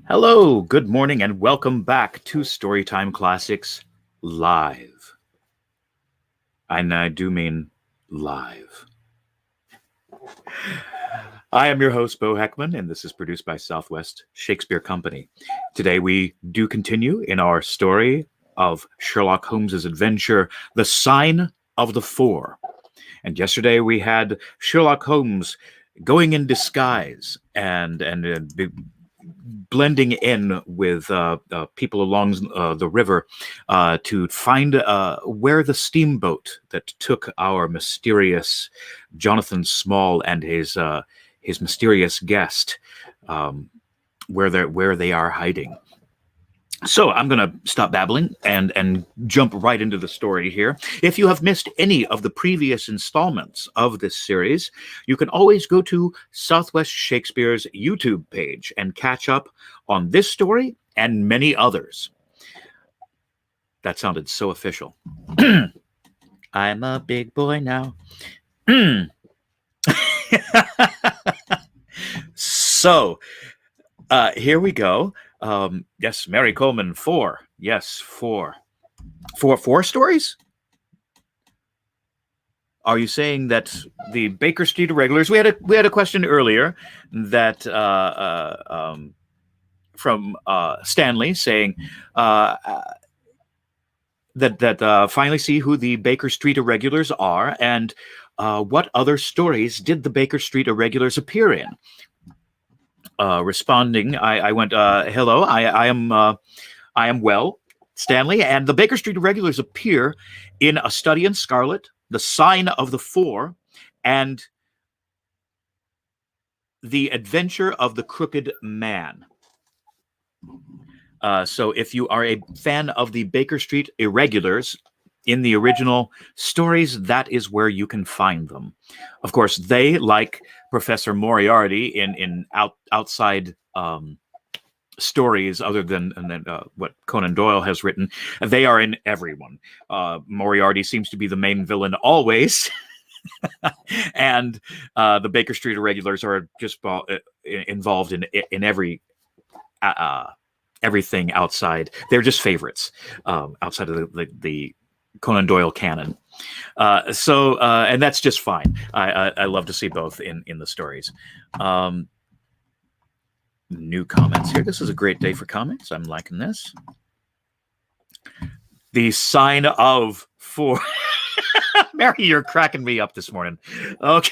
Hello, good morning, and welcome back to Storytime Classics Live. And I do mean live. I am your host, Bo Heckman, and this is produced by Southwest Shakespeare Company. Today we do continue in our story of Sherlock Holmes's adventure, The Sign of the Four. And yesterday we had Sherlock Holmes going in disguise and blending in with people along the river to find where the steamboat that took our mysterious Jonathan Small and his mysterious guest, where they are hiding. So I'm going to stop babbling and jump right into the story here. If you have missed any of the previous installments of this series, you can always go to Southwest Shakespeare's YouTube page and catch up on this story and many others. That sounded so official. I'm a big boy now. So, here we go. Yes, Mary Coleman, 4. Yes, 4. Four stories? Are you saying that the Baker Street Irregulars? We had a question earlier that from Stanley saying that finally see who the Baker Street Irregulars are and what other stories did the Baker Street Irregulars appear in? Responding, I went, hello, I am well, Stanley, and the Baker Street Irregulars appear in A Study in Scarlet, The Sign of the Four, and The Adventure of the Crooked Man. So if you are a fan of the Baker Street Irregulars in the original stories, that is where you can find them. Of course, they, like Professor Moriarty in outside stories other than what Conan Doyle has written, they are in everyone. Moriarty seems to be the main villain always. And the Baker Street Irregulars are just involved in every everything outside. They're just favorites outside of the Conan Doyle canon. And that's just fine. I love to see both in the stories. New comments here. This is a great day for comments. I'm liking this. The Sign of Four. Mary, you're cracking me up this morning. Okay.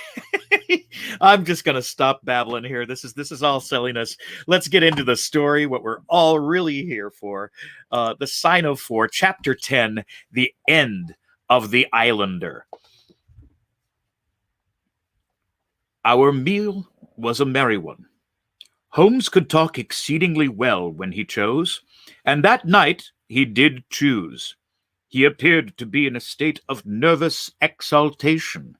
I'm just going to stop babbling here. This is all silliness. Let's get into the story, what we're all really here for. The Sign of Four, Chapter 10, The End of the Islander. Our meal was a merry one. Holmes could talk exceedingly well when he chose, and that night he did choose. He appeared to be in a state of nervous exaltation.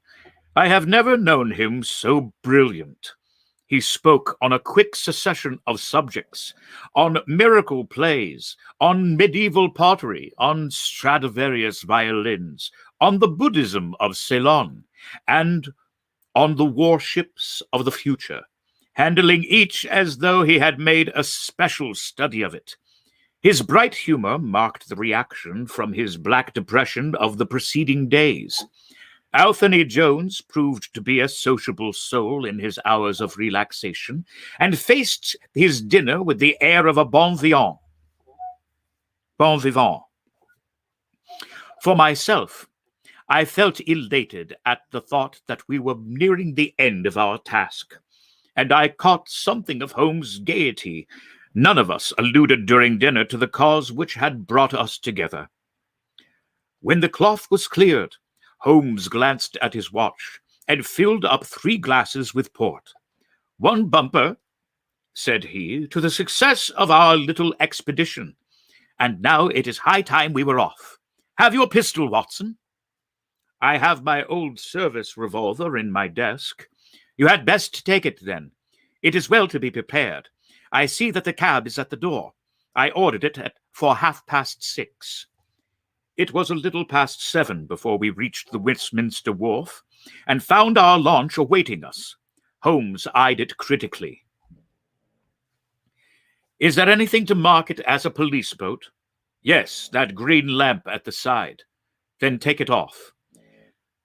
I have never known him so brilliant. He spoke on a quick succession of subjects, on miracle plays, on medieval pottery, on Stradivarius violins, on the Buddhism of Ceylon, and on the warships of the future, handling each as though he had made a special study of it. His bright humor marked the reaction from his black depression of the preceding days. Anthony Jones proved to be a sociable soul in his hours of relaxation, and faced his dinner with the air of a bon vivant. Bon vivant. For myself, I felt elated at the thought that we were nearing the end of our task, and I caught something of Holmes' gaiety. None of us alluded during dinner to the cause which had brought us together. When the cloth was cleared, Holmes glanced at his watch and filled up 3 glasses with port. "One bumper," said he, "to the success of our little expedition. And now it is high time we were off. Have your pistol, Watson?" "I have my old service revolver in my desk." "You had best take it, then. It is well to be prepared. I see that the cab is at the door. I ordered it for 6:30. It was a little past 7 before we reached the Westminster Wharf and found our launch awaiting us. Holmes eyed it critically. Is there anything to mark it as a police boat? Yes, that green lamp at the side. Then take it off.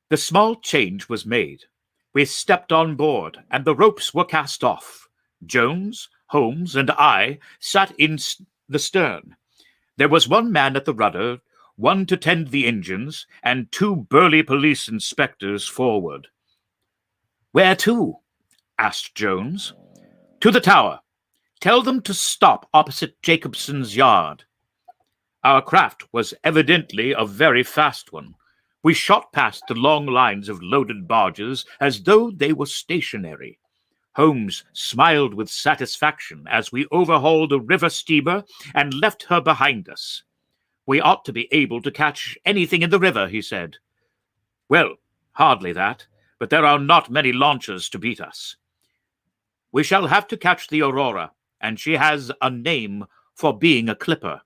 The small change was made. We stepped on board, and the ropes were cast off. Jones, Holmes, and I sat in the stern. There was one man at the rudder, one to tend the engines, and 2 burly police inspectors forward. "Where to?" asked Jones. "To the tower. Tell them to stop opposite Jacobson's yard." Our craft was evidently a very fast one. We shot past the long lines of loaded barges as though they were stationary. Holmes smiled with satisfaction as we overhauled a river steamer and left her behind us. "We ought to be able to catch anything in the river," he said. "Well, hardly that, but there are not many launches to beat us. We shall have to catch the Aurora, and she has a name for being a clipper.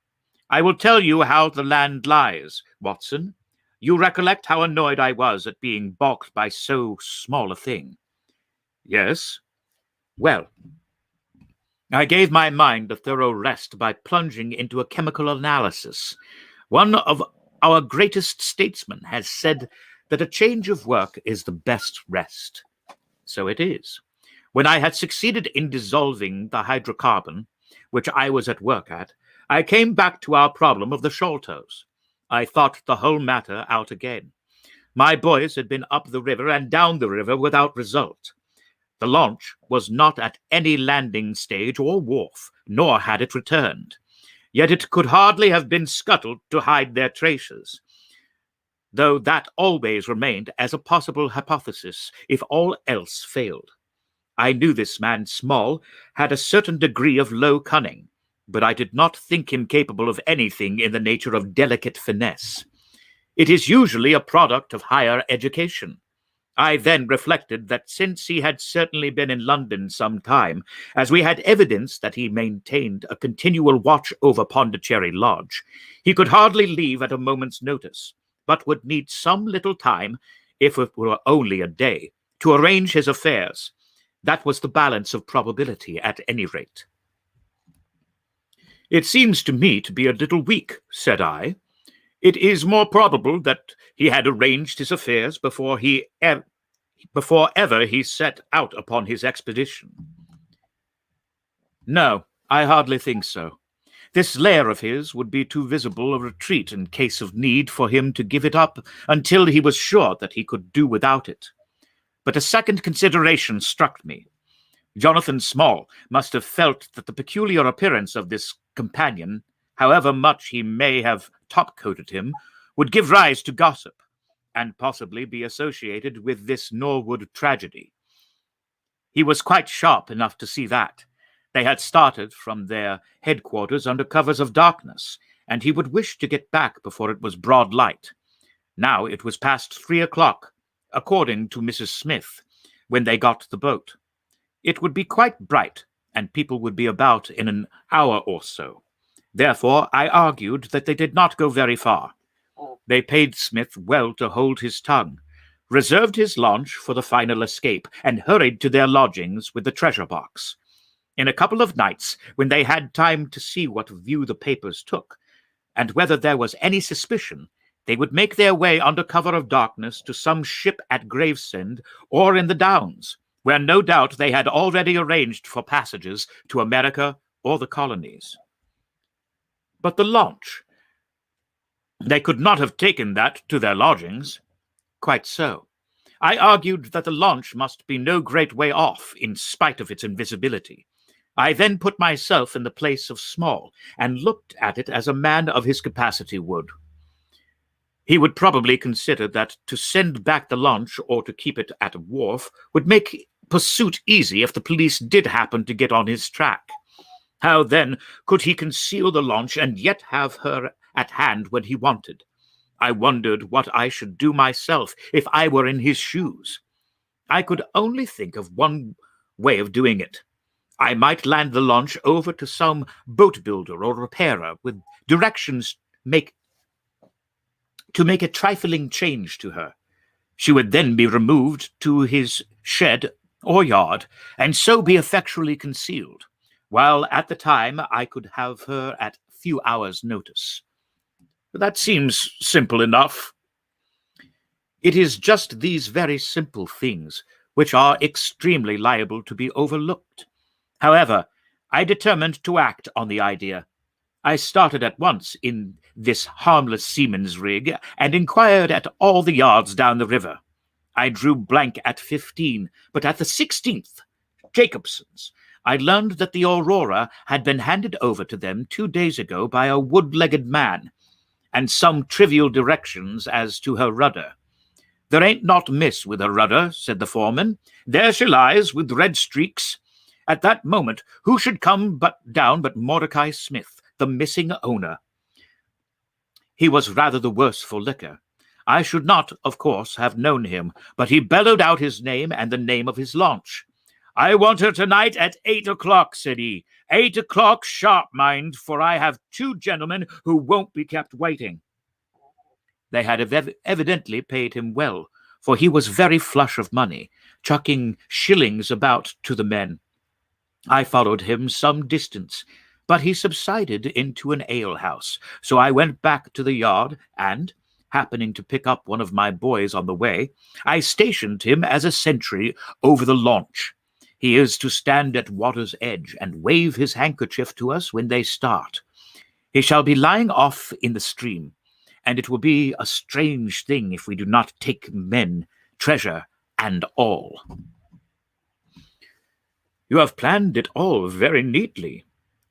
I will tell you how the land lies, Watson. You recollect how annoyed I was at being balked by so small a thing?" "Yes." "Well, I gave my mind a thorough rest by plunging into a chemical analysis. One of our greatest statesmen has said that a change of work is the best rest. So it is. When I had succeeded in dissolving the hydrocarbon, which I was at work at, I came back to our problem of the Sholtos. I thought the whole matter out again. My boys had been up the river and down the river without result. The launch was not at any landing stage or wharf, nor had it returned. Yet it could hardly have been scuttled to hide their traces, though that always remained as a possible hypothesis if all else failed. I knew this man, Small, had a certain degree of low cunning, but I did not think him capable of anything in the nature of delicate finesse. It is usually a product of higher education. I then reflected that since he had certainly been in London some time, as we had evidence that he maintained a continual watch over Pondicherry Lodge, he could hardly leave at a moment's notice, but would need some little time, if it were only a day, to arrange his affairs. That was the balance of probability, at any rate. "It seems to me to be a little weak," said I. "It is more probable that he had arranged his affairs before ever he set out upon his expedition." "No, I hardly think so. This lair of his would be too visible a retreat in case of need for him to give it up until he was sure that he could do without it. But a second consideration struck me. Jonathan Small must have felt that the peculiar appearance of this companion, however much he may have top-coated him, would give rise to gossip, and possibly be associated with this Norwood tragedy. He was quite sharp enough to see that. They had started from their headquarters under covers of darkness, and he would wish to get back before it was broad light. Now it was past 3 o'clock, according to Mrs. Smith, when they got the boat. It would be quite bright, and people would be about in an hour or so. Therefore, I argued that they did not go very far. They paid Smith well to hold his tongue, reserved his launch for the final escape, and hurried to their lodgings with the treasure box. In a couple of nights, when they had time to see what view the papers took, and whether there was any suspicion, they would make their way under cover of darkness to some ship at Gravesend or in the Downs, where no doubt they had already arranged for passages to America or the colonies. But the launch, they could not have taken that to their lodgings. Quite so. I argued that the launch must be no great way off, in spite of its invisibility. I then put myself in the place of Small, and looked at it as a man of his capacity would. He would probably consider that to send back the launch or to keep it at a wharf would make pursuit easy if the police did happen to get on his track. How, then, could he conceal the launch and yet have her at hand when he wanted? I wondered what I should do myself if I were in his shoes. I could only think of one way of doing it. I might land the launch over to some boat builder or repairer with directions to make a trifling change to her. She would then be removed to his shed or yard, and so be effectually concealed. while at the time I could have her at few hours' notice. That seems simple enough. It is just these very simple things which are extremely liable to be overlooked. However, I determined to act on the idea. I started at once in this harmless seaman's rig and inquired at all the yards down the river. I drew blank at 15, but at the 16th, Jacobson's, I learned that the Aurora had been handed over to them 2 days ago by a wood-legged man, and some trivial directions as to her rudder. "There ain't naught miss with her rudder," said the foreman. "There she lies, with red streaks." At that moment, who should come down but Mordecai Smith, the missing owner. He was rather the worse for liquor. I should not, of course, have known him, but he bellowed out his name and the name of his launch. "I want her tonight at 8 o'clock, said he. 8 o'clock sharp, mind, for I have 2 gentlemen who won't be kept waiting." They had evidently paid him well, for he was very flush of money, chucking shillings about to the men. I followed him some distance, but he subsided into an alehouse, so I went back to the yard and, happening to pick up one of my boys on the way, I stationed him as a sentry over the launch. He is to stand at water's edge and wave his handkerchief to us when they start. He shall be lying off in the stream, and it will be a strange thing if we do not take men, treasure, and all. "You have planned it all very neatly,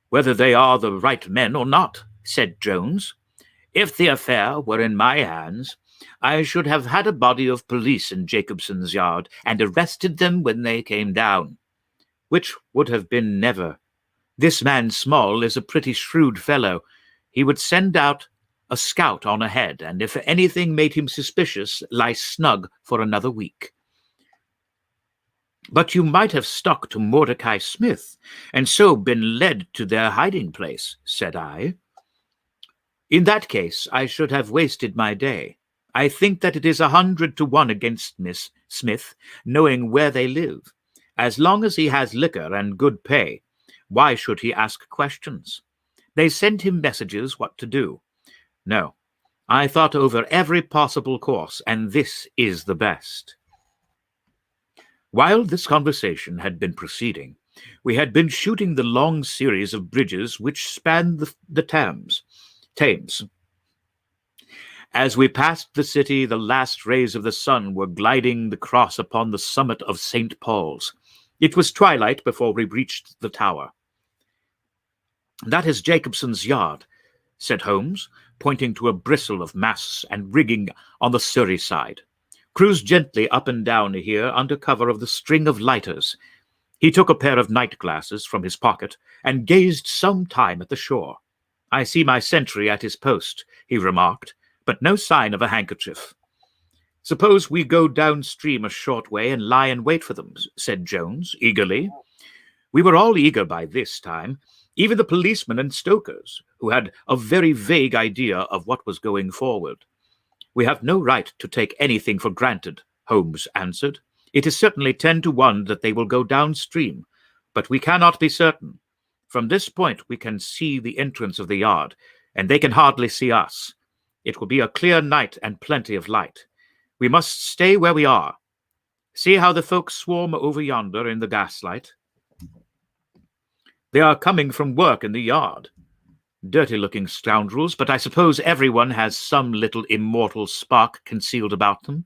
whether they are the right men or not," said Jones. "If the affair were in my hands, I should have had a body of police in Jacobson's yard and arrested them when they came down, which would have been never. This man Small is a pretty shrewd fellow. He would send out a scout on ahead, and if anything made him suspicious, lie snug for another week." "But you might have stuck to Mordecai Smith, and so been led to their hiding place," said I. "In that case, I should have wasted my day. I think that it is 100 to 1 against Miss Smith knowing where they live. As long as he has liquor and good pay, why should he ask questions? They send him messages what to do. No, I thought over every possible course, and this is the best." While this conversation had been proceeding, we had been shooting the long series of bridges which spanned the Thames. As we passed the city, the last rays of the sun were gliding the cross upon the summit of St. Paul's. It was twilight before we reached the tower. "That is Jacobson's yard," said Holmes, pointing to a bristle of masts and rigging on the Surrey side. "Cruise gently up and down here under cover of the string of lighters." He took a pair of night glasses from his pocket and gazed some time at the shore. "I see my sentry at his post," he remarked, "but no sign of a handkerchief." "Suppose we go downstream a short way and lie in wait for them," said Jones, eagerly. We were all eager by this time, even the policemen and stokers, who had a very vague idea of what was going forward. "We have no right to take anything for granted," Holmes answered. "It is certainly 10 to 1 that they will go downstream, but we cannot be certain. From this point we can see the entrance of the yard, and they can hardly see us. It will be a clear night and plenty of light. We must stay where we are. See how the folks swarm over yonder in the gaslight? They are coming from work in the yard. Dirty-looking scoundrels, but I suppose everyone has some little immortal spark concealed about them.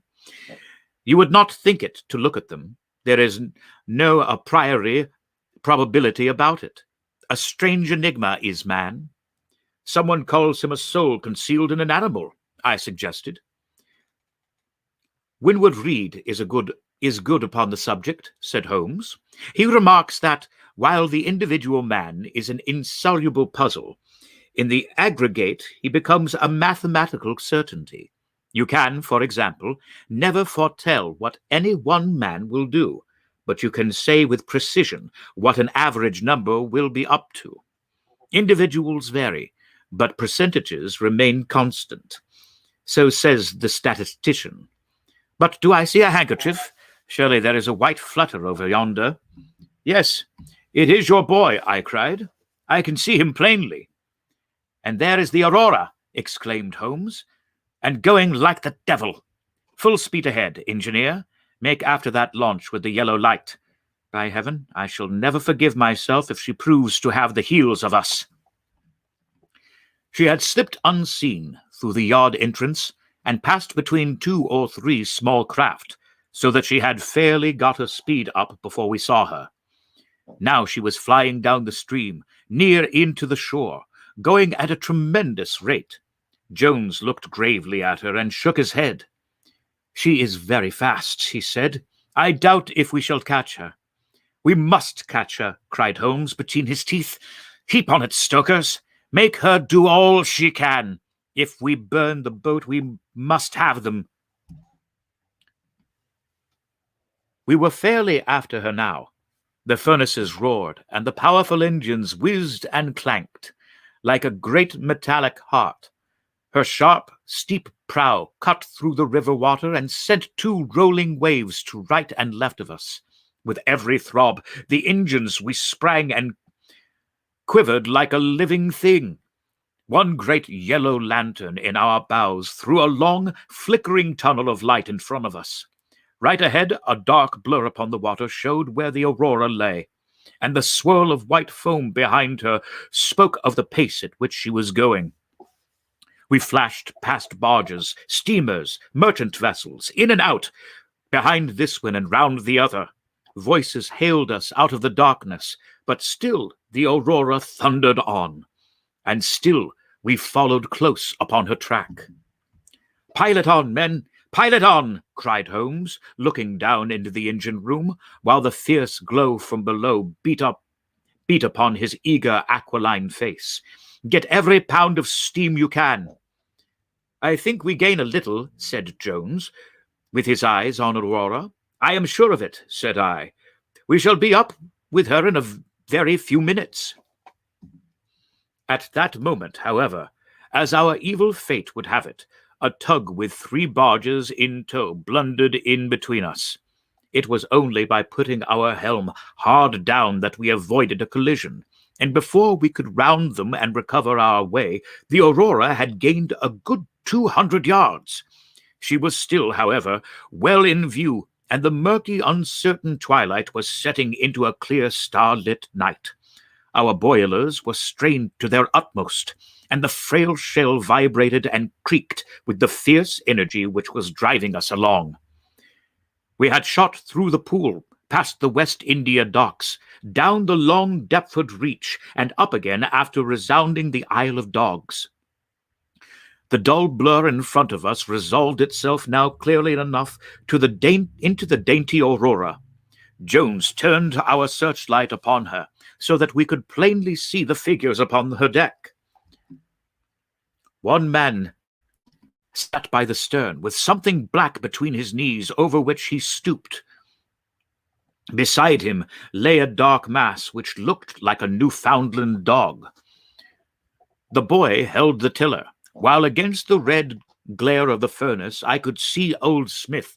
You would not think it to look at them. There is no a priori probability about it. A strange enigma is man. Someone calls him a soul concealed in an animal, I suggested. Winwood Reade is good upon the subject, said Holmes. He remarks that, while the individual man is an insoluble puzzle, in the aggregate he becomes a mathematical certainty. You can, for example, never foretell what any one man will do, but you can say with precision what an average number will be up to. Individuals vary, but percentages remain constant. So says the statistician. But do I see a handkerchief? Surely there is a white flutter over yonder. Yes, "It is your boy," I cried. "I can see him plainly." "And there is the Aurora," exclaimed Holmes, "and going like the devil. Full speed ahead, engineer. Make after that launch with the yellow light. By heaven, I shall never forgive myself if she proves to have the heels of us." She had slipped unseen through the yard entrance and passed between 2 or 3 small craft, so that she had fairly got her speed up before we saw her. Now she was flying down the stream, near into the shore, going at a tremendous rate. Jones looked gravely at her and shook his head. "She is very fast," he said. "I doubt if we shall catch her." "We must catch her," cried Holmes between his teeth. "Heap on it, stokers. Make her do all she can. If we burn the boat, we must have them." We were fairly after her now. The furnaces roared, and the powerful engines whizzed and clanked, like a great metallic heart. Her sharp, steep prow cut through the river water and sent 2 rolling waves to right and left of us. With every throb, the engines we sprang and quivered like a living thing. One great yellow lantern in our bows threw a long, flickering tunnel of light in front of us. Right ahead, a dark blur upon the water showed where the Aurora lay, and the swirl of white foam behind her spoke of the pace at which she was going. We flashed past barges, steamers, merchant vessels, in and out, behind this one and round the other. Voices hailed us out of the darkness, but still the Aurora thundered on, and still we followed close upon her track. "Pilot on, men! Pilot on!" cried Holmes, looking down into the engine room, while the fierce glow from below beat upon his eager aquiline face. "Get every pound of steam you can." "I think we gain a little," said Jones, with his eyes on Aurora. "I am sure of it," said I. "We shall be up with her in a very few minutes." At that moment, however, as our evil fate would have it, a tug with 3 barges in tow blundered in between us. It was only by putting our helm hard down that we avoided a collision, and before we could round them and recover our way, the Aurora had gained a good 200 yards. She was still, however, well in view, and the murky, uncertain twilight was setting into a clear, starlit night. Our boilers were strained to their utmost, and the frail shell vibrated and creaked with the fierce energy which was driving us along. We had shot through the pool, past the West India docks, down the long Deptford Reach, and up again after resounding the Isle of Dogs. The dull blur in front of us resolved itself now clearly enough into the dainty Aurora. Jones turned our searchlight upon her, so that we could plainly see the figures upon her deck. One man sat by the stern, with something black between his knees, over which he stooped. Beside him lay a dark mass which looked like a Newfoundland dog. The boy held the tiller, while against the red glare of the furnace I could see old Smith,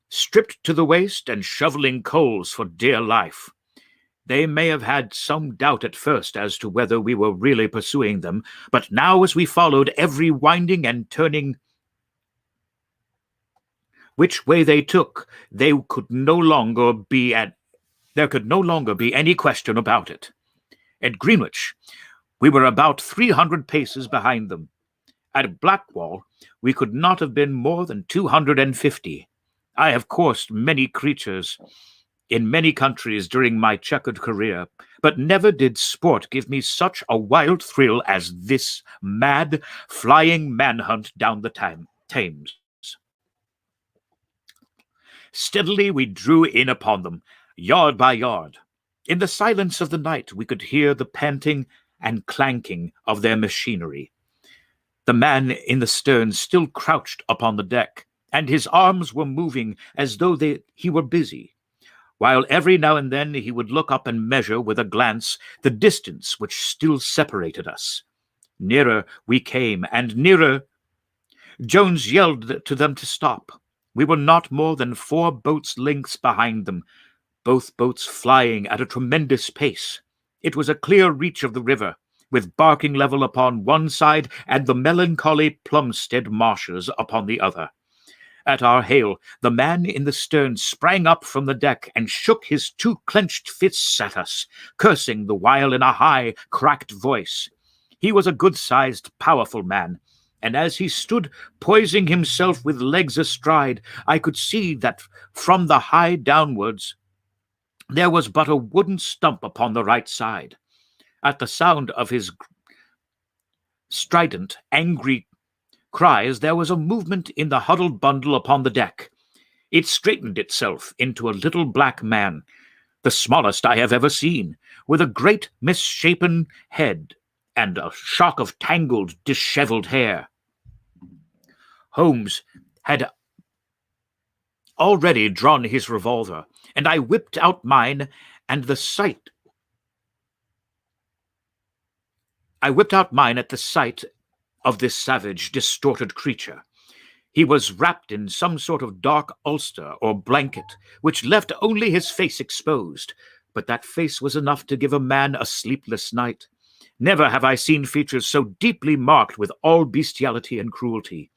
stripped to the waist and shoveling coals for dear life. They may have had some doubt at first as to whether we were really pursuing them, but now as we followed every winding and turning which way they took, there could no longer be any question about it. At Greenwich, we were about 300 paces behind them. At Blackwall, we could not have been more than 250. I have coursed many creatures in many countries during my checkered career, but never did sport give me such a wild thrill as this mad, flying manhunt down the Thames. Steadily we drew in upon them, yard by yard. In the silence of the night we could hear the panting and clanking of their machinery. The man in the stern still crouched upon the deck, and his arms were moving as though he were busy, while every now and then he would look up and measure with a glance the distance which still separated us. Nearer we came, and nearer. Jones yelled to them to stop. We were not more than 4 boats' lengths behind them, both boats flying at a tremendous pace. It was a clear reach of the river, with Barking Level upon one side and the melancholy Plumstead marshes upon the other. At our hail, the man in the stern sprang up from the deck and shook his two clenched fists at us, cursing the while in a high, cracked voice. He was a good-sized, powerful man, and as he stood poising himself with legs astride, I could see that from the high downwards there was but a wooden stump upon the right side. At the sound of his strident, angry cries, there was a movement in the huddled bundle upon the deck. It straightened itself into a little black man, the smallest I have ever seen, with a great misshapen head and a shock of tangled, dishevelled hair. Holmes had already drawn his revolver, and I whipped out mine, and the sight at the sight of this savage, distorted creature. He was wrapped in some sort of dark ulster or blanket, which left only his face exposed, but that face was enough to give a man a sleepless night. Never have I seen features so deeply marked with all bestiality and cruelty.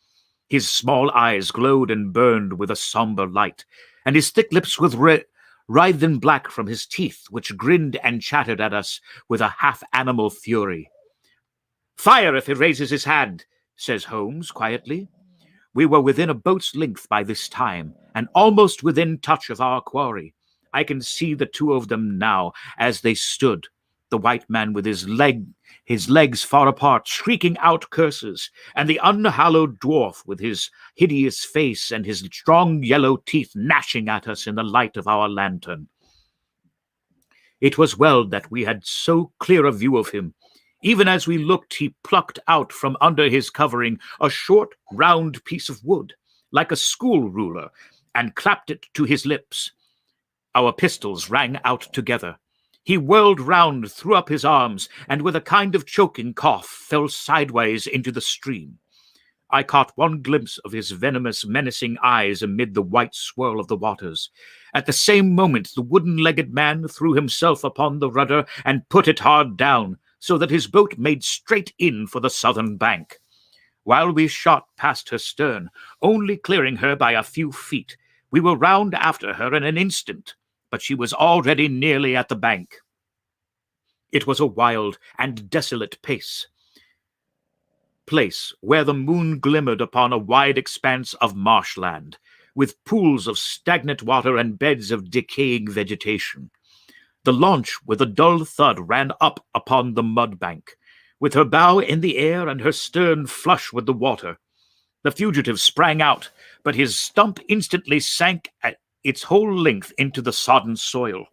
His small eyes glowed and burned with a sombre light, and his thick lips were writhen black from his teeth, which grinned and chattered at us with a half-animal fury. "Fire if he raises his hand," says Holmes quietly. We were within a boat's length by this time, and almost within touch of our quarry. I can see the two of them now as they stood, the white man with his legs far apart, shrieking out curses, and the unhallowed dwarf with his hideous face and his strong yellow teeth gnashing at us in the light of our lantern. It was well that we had so clear a view of him. Even as we looked, he plucked out from under his covering a short, round piece of wood, like a school ruler, and clapped it to his lips. Our pistols rang out together. He whirled round, threw up his arms, and with a kind of choking cough fell sideways into the stream. I caught one glimpse of his venomous, menacing eyes amid the white swirl of the waters. At the same moment, the wooden-legged man threw himself upon the rudder and put it hard down, so that his boat made straight in for the southern bank. While we shot past her stern, only clearing her by a few feet, we were round after her in an instant, but she was already nearly at the bank. It was a wild and desolate place where the moon glimmered upon a wide expanse of marshland, with pools of stagnant water and beds of decaying vegetation. The launch with a dull thud ran up upon the mud bank, with her bow in the air and her stern flush with the water. The fugitive sprang out, but his stump instantly sank at its whole length into the sodden soil.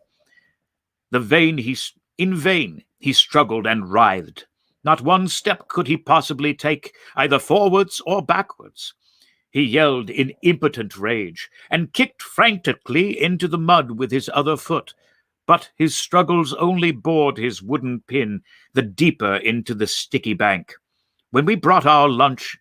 In vain he struggled and writhed. Not one step could he possibly take, either forwards or backwards. He yelled in impotent rage, and kicked frantically into the mud with his other foot, but his struggles only bored his wooden pin the deeper into the sticky bank. When we brought our launch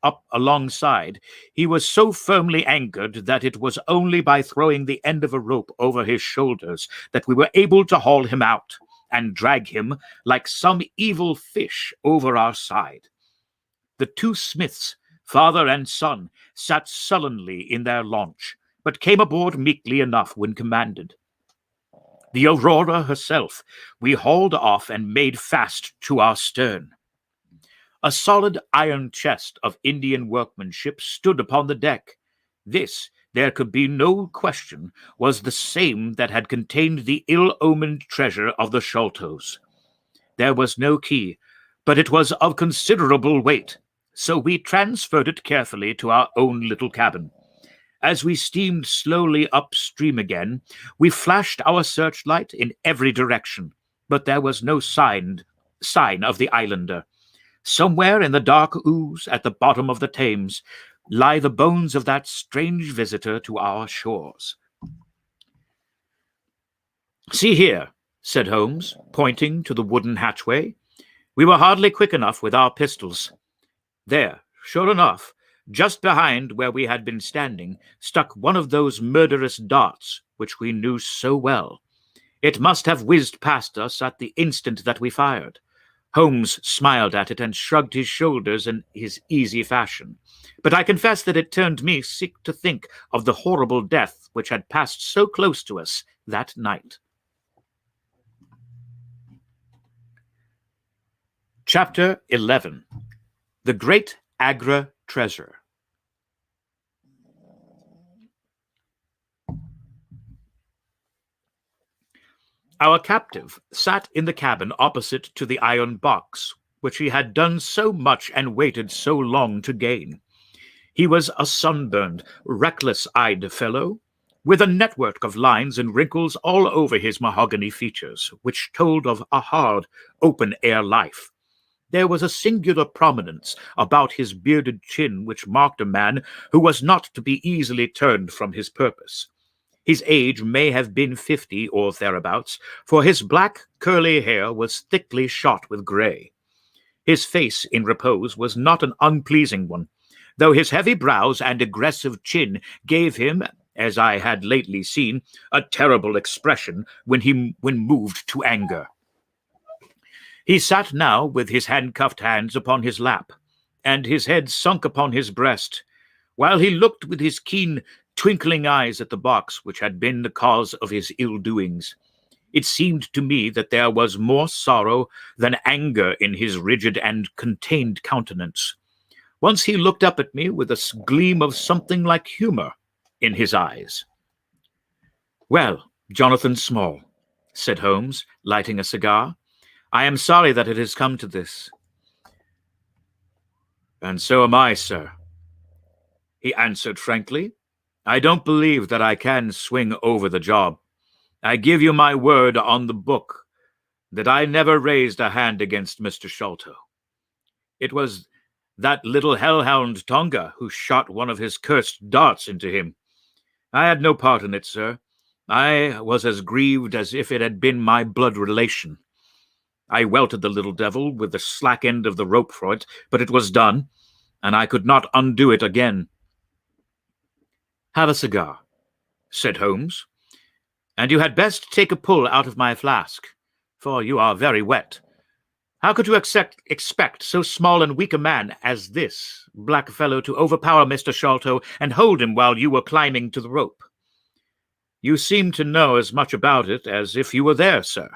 up alongside, he was so firmly anchored that it was only by throwing the end of a rope over his shoulders that we were able to haul him out and drag him like some evil fish over our side. The two Smiths, father and son, sat sullenly in their launch, but came aboard meekly enough when commanded. The Aurora herself we hauled off and made fast to our stern. A solid iron chest of Indian workmanship stood upon the deck. This, there could be no question, was the same that had contained the ill-omened treasure of the Sholtos. There was no key, but it was of considerable weight, so we transferred it carefully to our own little cabin. As we steamed slowly upstream again, we flashed our searchlight in every direction, but there was no sign of the islander. Somewhere in the dark ooze at the bottom of the Thames lie the bones of that strange visitor to our shores. "See here," said Holmes, pointing to the wooden hatchway. We were hardly quick enough with our pistols. There, sure enough, Just behind where we had been standing stuck one of those murderous darts which we knew so well. It must have whizzed past us at the instant that we fired. Holmes smiled at it and shrugged his shoulders in his easy fashion. But I confess that it turned me sick to think of the horrible death which had passed so close to us that night. Chapter 11. The Great Agra Treasure. Our captive sat in the cabin opposite to the iron box, which he had done so much and waited so long to gain. He was a sunburned, reckless-eyed fellow, with a network of lines and wrinkles all over his mahogany features, which told of a hard, open-air life. There was a singular prominence about his bearded chin which marked a man who was not to be easily turned from his purpose. His age may have been 50 or thereabouts, for his black, curly hair was thickly shot with gray. His face in repose was not an unpleasing one, though his heavy brows and aggressive chin gave him, as I had lately seen, a terrible expression when moved to anger. He sat now with his handcuffed hands upon his lap, and his head sunk upon his breast, while he looked with his keen, twinkling eyes at the box which had been the cause of his ill-doings. It seemed to me that there was more sorrow than anger in his rigid and contained countenance. Once he looked up at me with a gleam of something like humor in his eyes. "Well, Jonathan Small," said Holmes, lighting a cigar, "I am sorry that it has come to this." "And so am I, sir," he answered frankly. "I don't believe that I can swing over the job. I give you my word on the book that I never raised a hand against Mr. Sholto. It was that little hellhound Tonga who shot one of his cursed darts into him. I had no part in it, sir. I was as grieved as if it had been my blood relation. I welted the little devil with the slack end of the rope for it, but it was done, and I could not undo it again." "Have a cigar," said Holmes, "and you had best take a pull out of my flask, for you are very wet. How could you expect so small and weak a man as this black fellow to overpower Mr. Sholto and hold him while you were climbing to the rope? You seem to know as much about it as if you were there, sir.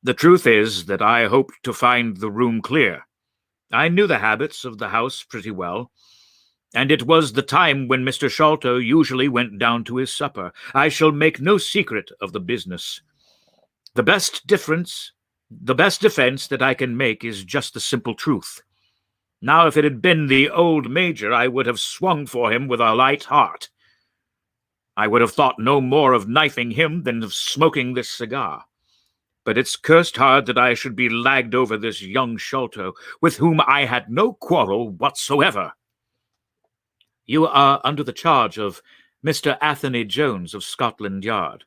The truth is that I hoped to find the room clear. I knew the habits of the house pretty well, and it was the time when Mr. Sholto usually went down to his supper. I shall make no secret of the business. The best defense that I can make is just the simple truth. Now, if it had been the old Major, I would have swung for him with a light heart. I would have thought no more of knifing him than of smoking this cigar. But it's cursed hard that I should be lagged over this young Sholto, with whom I had no quarrel whatsoever." "You are under the charge of Mr. Anthony Jones of Scotland Yard.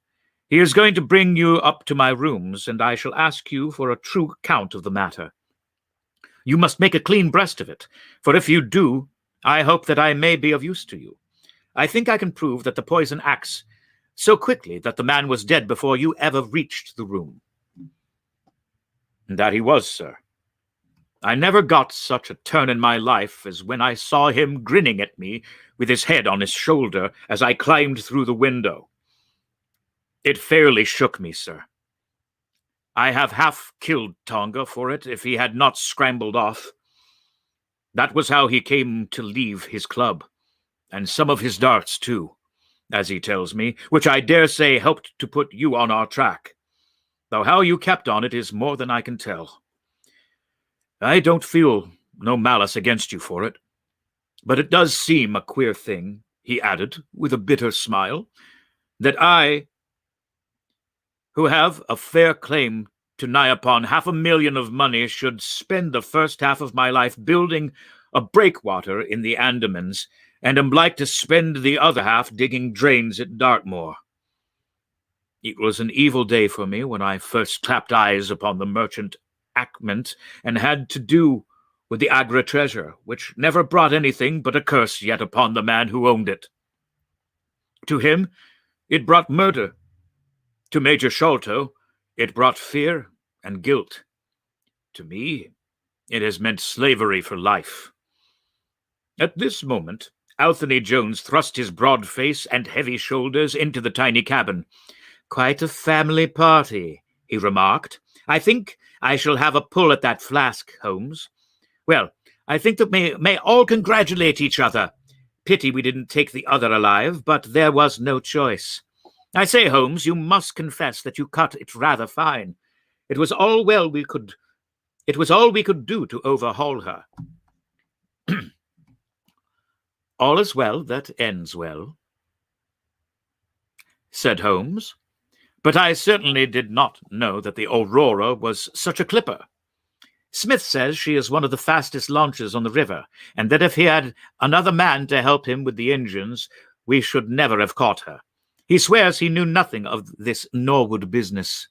He is going to bring you up to my rooms, and I shall ask you for a true account of the matter. You must make a clean breast of it, for if you do, I hope that I may be of use to you. I think I can prove that the poison acts so quickly that the man was dead before you ever reached the room." "That he was, sir. I never got such a turn in my life as when I saw him grinning at me with his head on his shoulder as I climbed through the window. It fairly shook me, sir. I have half killed Tonga for it if he had not scrambled off. That was how he came to leave his club, and some of his darts, too, as he tells me, which I dare say helped to put you on our track, though how you kept on it is more than I can tell. I don't feel no malice against you for it, but it does seem a queer thing," he added, with a bitter smile, "that I, who have a fair claim to nigh upon $500,000 of money, should spend the first half of my life building a breakwater in the Andamans, and am like to spend the other half digging drains at Dartmoor. It was an evil day for me when I first clapped eyes upon the merchant Ackment and had to do with the Agra treasure, which never brought anything but a curse yet upon the man who owned it. To him, it brought murder. To Major Sholto, it brought fear and guilt. To me, it has meant slavery for life. At this moment, Anthony Jones thrust his broad face and heavy shoulders into the tiny cabin. "Quite a family party," he remarked. "I think I shall have a pull at that flask, Holmes. Well, I think that may all congratulate each other. Pity we didn't take the other alive, but there was no choice. I say, Holmes, you must confess that you cut it rather fine. It was all we could do to overhaul her." "All is well that ends well," said Holmes. "But I certainly did not know that the Aurora was such a clipper. Smith says she is one of the fastest launches on the river, and that if he had another man to help him with the engines, we should never have caught her. He swears he knew nothing of this Norwood business."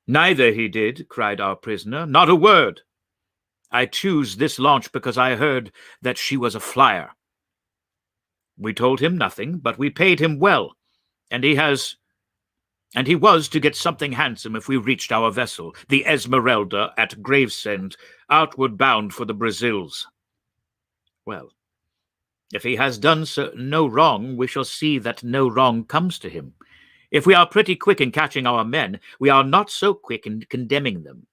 "Neither he did," cried our prisoner. "Not a word. I choose this launch because I heard that she was a flyer. We told him nothing, but we paid him well, and he was to get something handsome if we reached our vessel, the Esmeralda, at Gravesend, outward bound for the Brazils. Well, if he has done no wrong, we shall see that no wrong comes to him. If we are pretty quick in catching our men, we are not so quick in condemning them."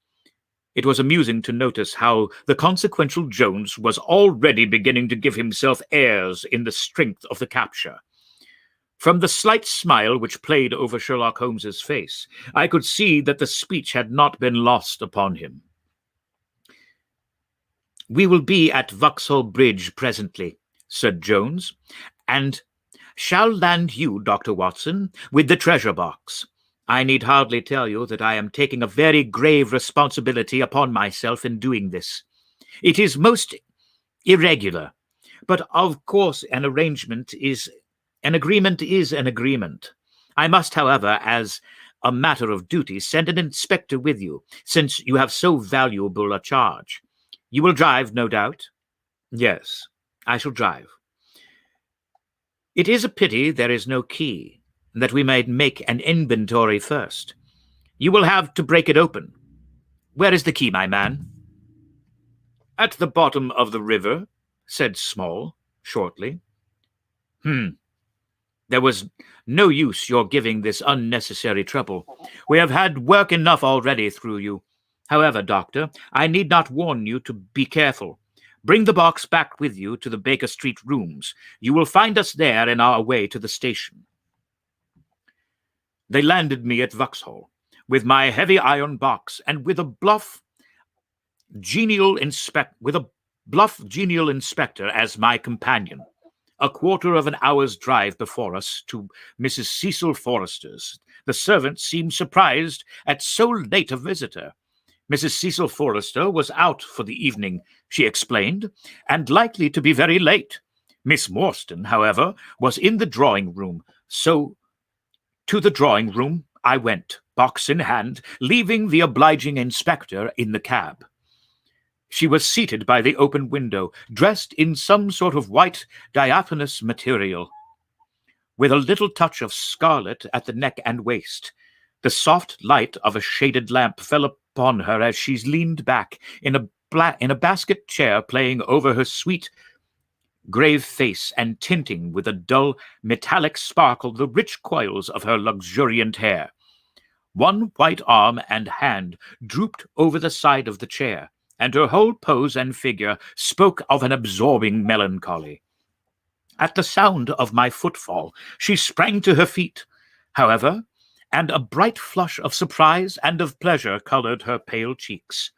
It was amusing to notice how the consequential Jones was already beginning to give himself airs in the strength of the capture. From the slight smile which played over Sherlock Holmes's face, I could see that the speech had not been lost upon him. "We will be at Vauxhall Bridge presently," said Jones, "and shall land you, Dr. Watson, with the treasure box. I need hardly tell you that I am taking a very grave responsibility upon myself in doing this. It is most irregular, but of course an agreement is an agreement. I must, however, as a matter of duty, send an inspector with you, since you have so valuable a charge. You will drive, no doubt?" "Yes, I shall drive." "It is a pity there is no key, that we might make an inventory first. You will have to break it open. Where is the key, my man?" "At the bottom of the river," said Small, shortly. There was no use your giving this unnecessary trouble. We have had work enough already through you. However, Doctor, I need not warn you to be careful. Bring the box back with you to the Baker Street rooms. You will find us there in our way to the station." They landed me at Vauxhall, with my heavy iron box, and with a bluff, genial inspector as my companion. A quarter of an hour's drive before us to Mrs. Cecil Forrester's. The servant seemed surprised at so late a visitor. Mrs. Cecil Forrester was out for the evening, she explained, and likely to be very late. Miss Morstan, however, was in the drawing room, so to the drawing room I went, box in hand, leaving the obliging inspector in the cab. She was seated by the open window, dressed in some sort of white diaphanous material, with a little touch of scarlet at the neck and waist. The soft light of a shaded lamp fell upon her as she leaned back in a basket chair, playing over her sweet, grave face and tinting with a dull, metallic sparkle the rich coils of her luxuriant hair. One white arm and hand drooped over the side of the chair, and her whole pose and figure spoke of an absorbing melancholy. At the sound of my footfall, she sprang to her feet, however, and a bright flush of surprise and of pleasure colored her pale cheeks.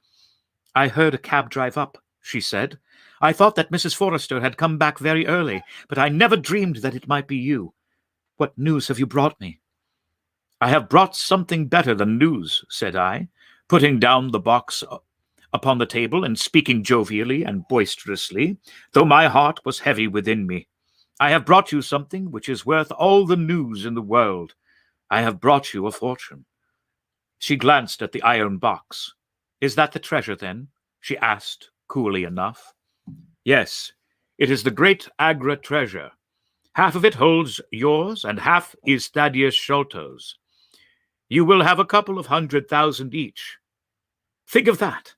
"I heard a cab drive up," she said. "I thought that Mrs. Forrester had come back very early, but I never dreamed that it might be you. What news have you brought me?" "I have brought something better than news," said I, putting down the box upon the table and speaking jovially and boisterously, though my heart was heavy within me. "I have brought you something which is worth all the news in the world. I have brought you a fortune." She glanced at the iron box. Is that the treasure, then? She asked, coolly enough. Yes, it is the great Agra treasure. Half of it holds yours, and half is Thaddeus Sholto's. You will have a couple of 100,000 each. Think of that!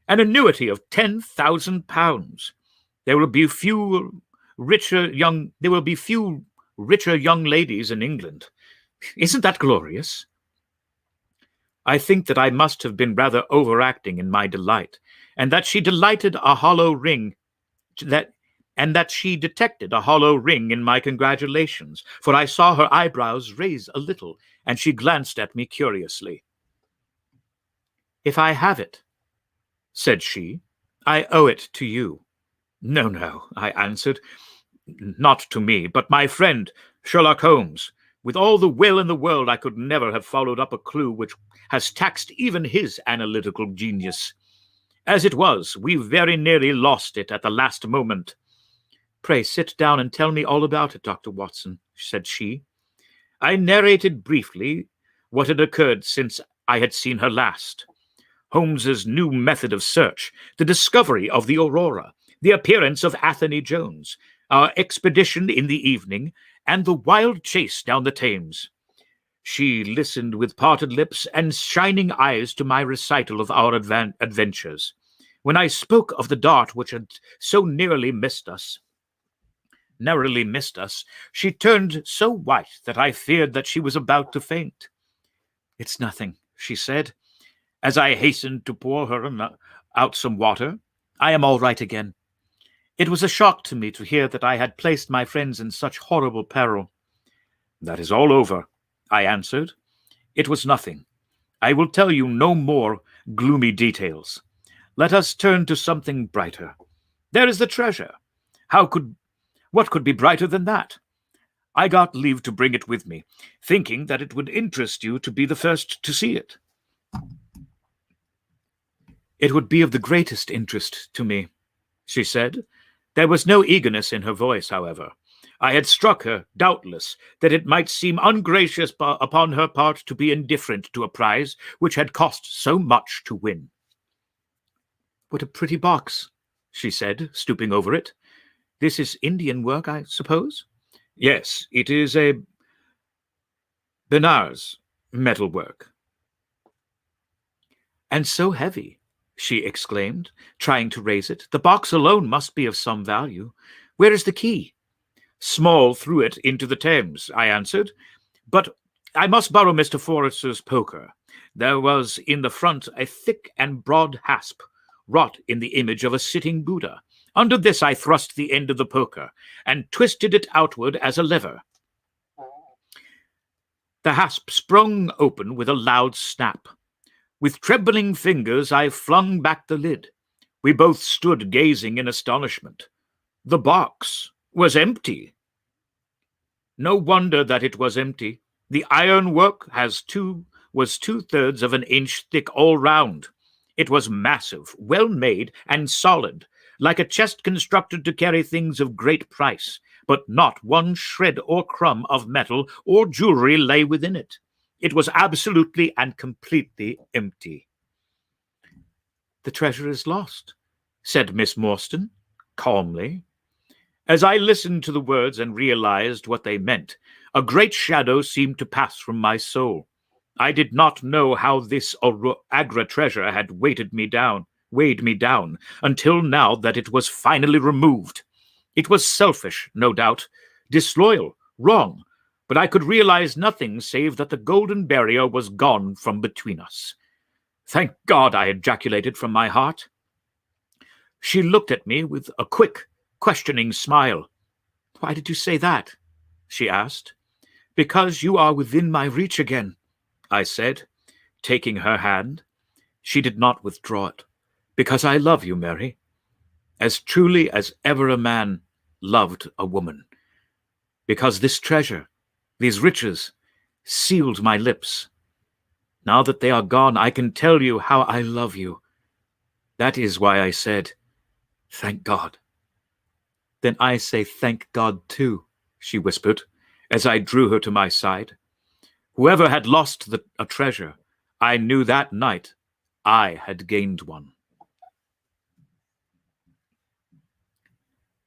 An annuity of £10,000. There will be few richer young ladies in England. Isn't that glorious? I think that I must have been rather overacting in my delight, and that she detected a hollow ring in my congratulations, for I saw her eyebrows raise a little, and she glanced at me curiously. If I have it, said she, I owe it to you. No, I answered, not to me, but my friend, Sherlock Holmes. With all the will in the world, I could never have followed up a clue which has taxed even his analytical genius. As it was, we very nearly lost it at the last moment. Pray sit down and tell me all about it, Dr. Watson, said she. I narrated briefly what had occurred since I had seen her last. Holmes's new method of search, the discovery of the Aurora, the appearance of Anthony Jones, our expedition in the evening, and the wild chase down the Thames. She listened with parted lips and shining eyes to my recital of our adventures. When I spoke of the dart which had so narrowly missed us, she turned so white that I feared that she was about to faint. It's nothing, she said, as I hastened to pour her out some water. I am all right again. It was a shock to me to hear that I had placed my friends in such horrible peril. That is all over, I answered. It was nothing. I will tell you no more gloomy details. Let us turn to something brighter. There is the treasure. What could be brighter than that? I got leave to bring it with me, thinking that it would interest you to be the first to see it. It would be of the greatest interest to me, she said. There was no eagerness in her voice, however. I had struck her, doubtless, that it might seem ungracious upon her part to be indifferent to a prize which had cost so much to win. What a pretty box, she said, stooping over it. This is Indian work, I suppose? Yes, it is a Benares metalwork. And so heavy, she exclaimed, trying to raise it. The box alone must be of some value. Where is the key? Small threw it into the Thames, I answered. But I must borrow Mr. Forrester's poker. There was in the front a thick and broad hasp, wrought in the image of a sitting Buddha. Under this I thrust the end of the poker, and twisted it outward as a lever. The hasp sprung open with a loud snap. With trembling fingers, I flung back the lid. We both stood gazing in astonishment. The box was empty. No wonder that it was empty. The ironwork was 2/3 of an inch thick all round. It was massive, well made, and solid, like a chest constructed to carry things of great price, but not one shred or crumb of metal or jewelry lay within it. It was absolutely and completely empty. The treasure is lost, said Miss Morstan, calmly. As I listened to the words and realized what they meant, a great shadow seemed to pass from my soul. I did not know how this Agra treasure had weighed me down until now that it was finally removed. It was selfish, no doubt, disloyal, wrong, but I could realize nothing save that the golden barrier was gone from between us. Thank God, I ejaculated from my heart. She looked at me with a quick, questioning smile. Why did you say that? She asked. Because you are within my reach again, I said, taking her hand. She did not withdraw it. Because I love you, Mary, as truly as ever a man loved a woman. Because this treasure, these riches, sealed my lips. Now that they are gone, I can tell you how I love you. That is why I said, thank God. Then I say thank God too, she whispered, as I drew her to my side. Whoever had lost a treasure, I knew that night I had gained one.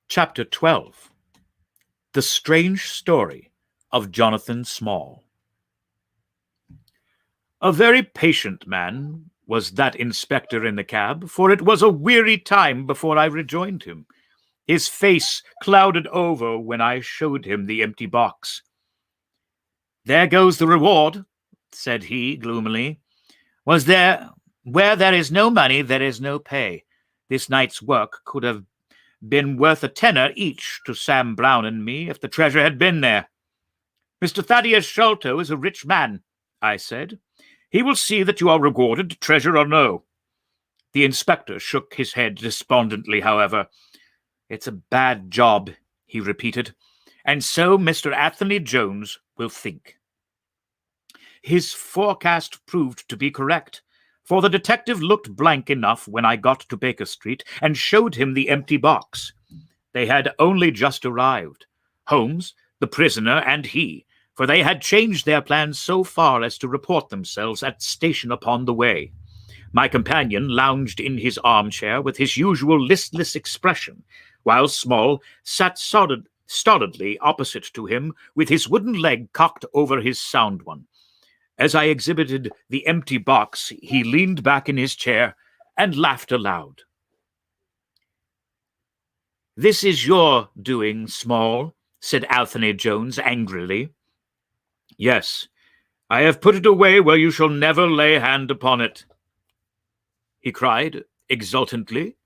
Chapter 12. The Strange Story of Jonathan Small. A very patient man was that inspector in the cab, for it was a weary time before I rejoined him. His face clouded over when I showed him the empty box. "There goes the reward," said he gloomily. Where there is no money, there is no pay. This night's work could have been worth a tenner each to Sam Brown and me if the treasure had been there. "Mr. Thaddeus Sholto is a rich man," I said. "He will see that you are rewarded, treasure or no." The inspector shook his head despondently, however. "It's a bad job," he repeated, "and so Mr. Anthony Jones will think." His forecast proved to be correct, for the detective looked blank enough when I got to Baker Street and showed him the empty box. They had only just arrived, Holmes, the prisoner, and he, for they had changed their plans so far as to report themselves at station upon the way. My companion lounged in his armchair with his usual listless expression, while Small sat stolidly opposite to him with his wooden leg cocked over his sound one. As I exhibited the empty box, he leaned back in his chair and laughed aloud. "This is your doing, Small," said Anthony Jones angrily. "Yes, I have put it away where you shall never lay hand upon it," he cried exultantly.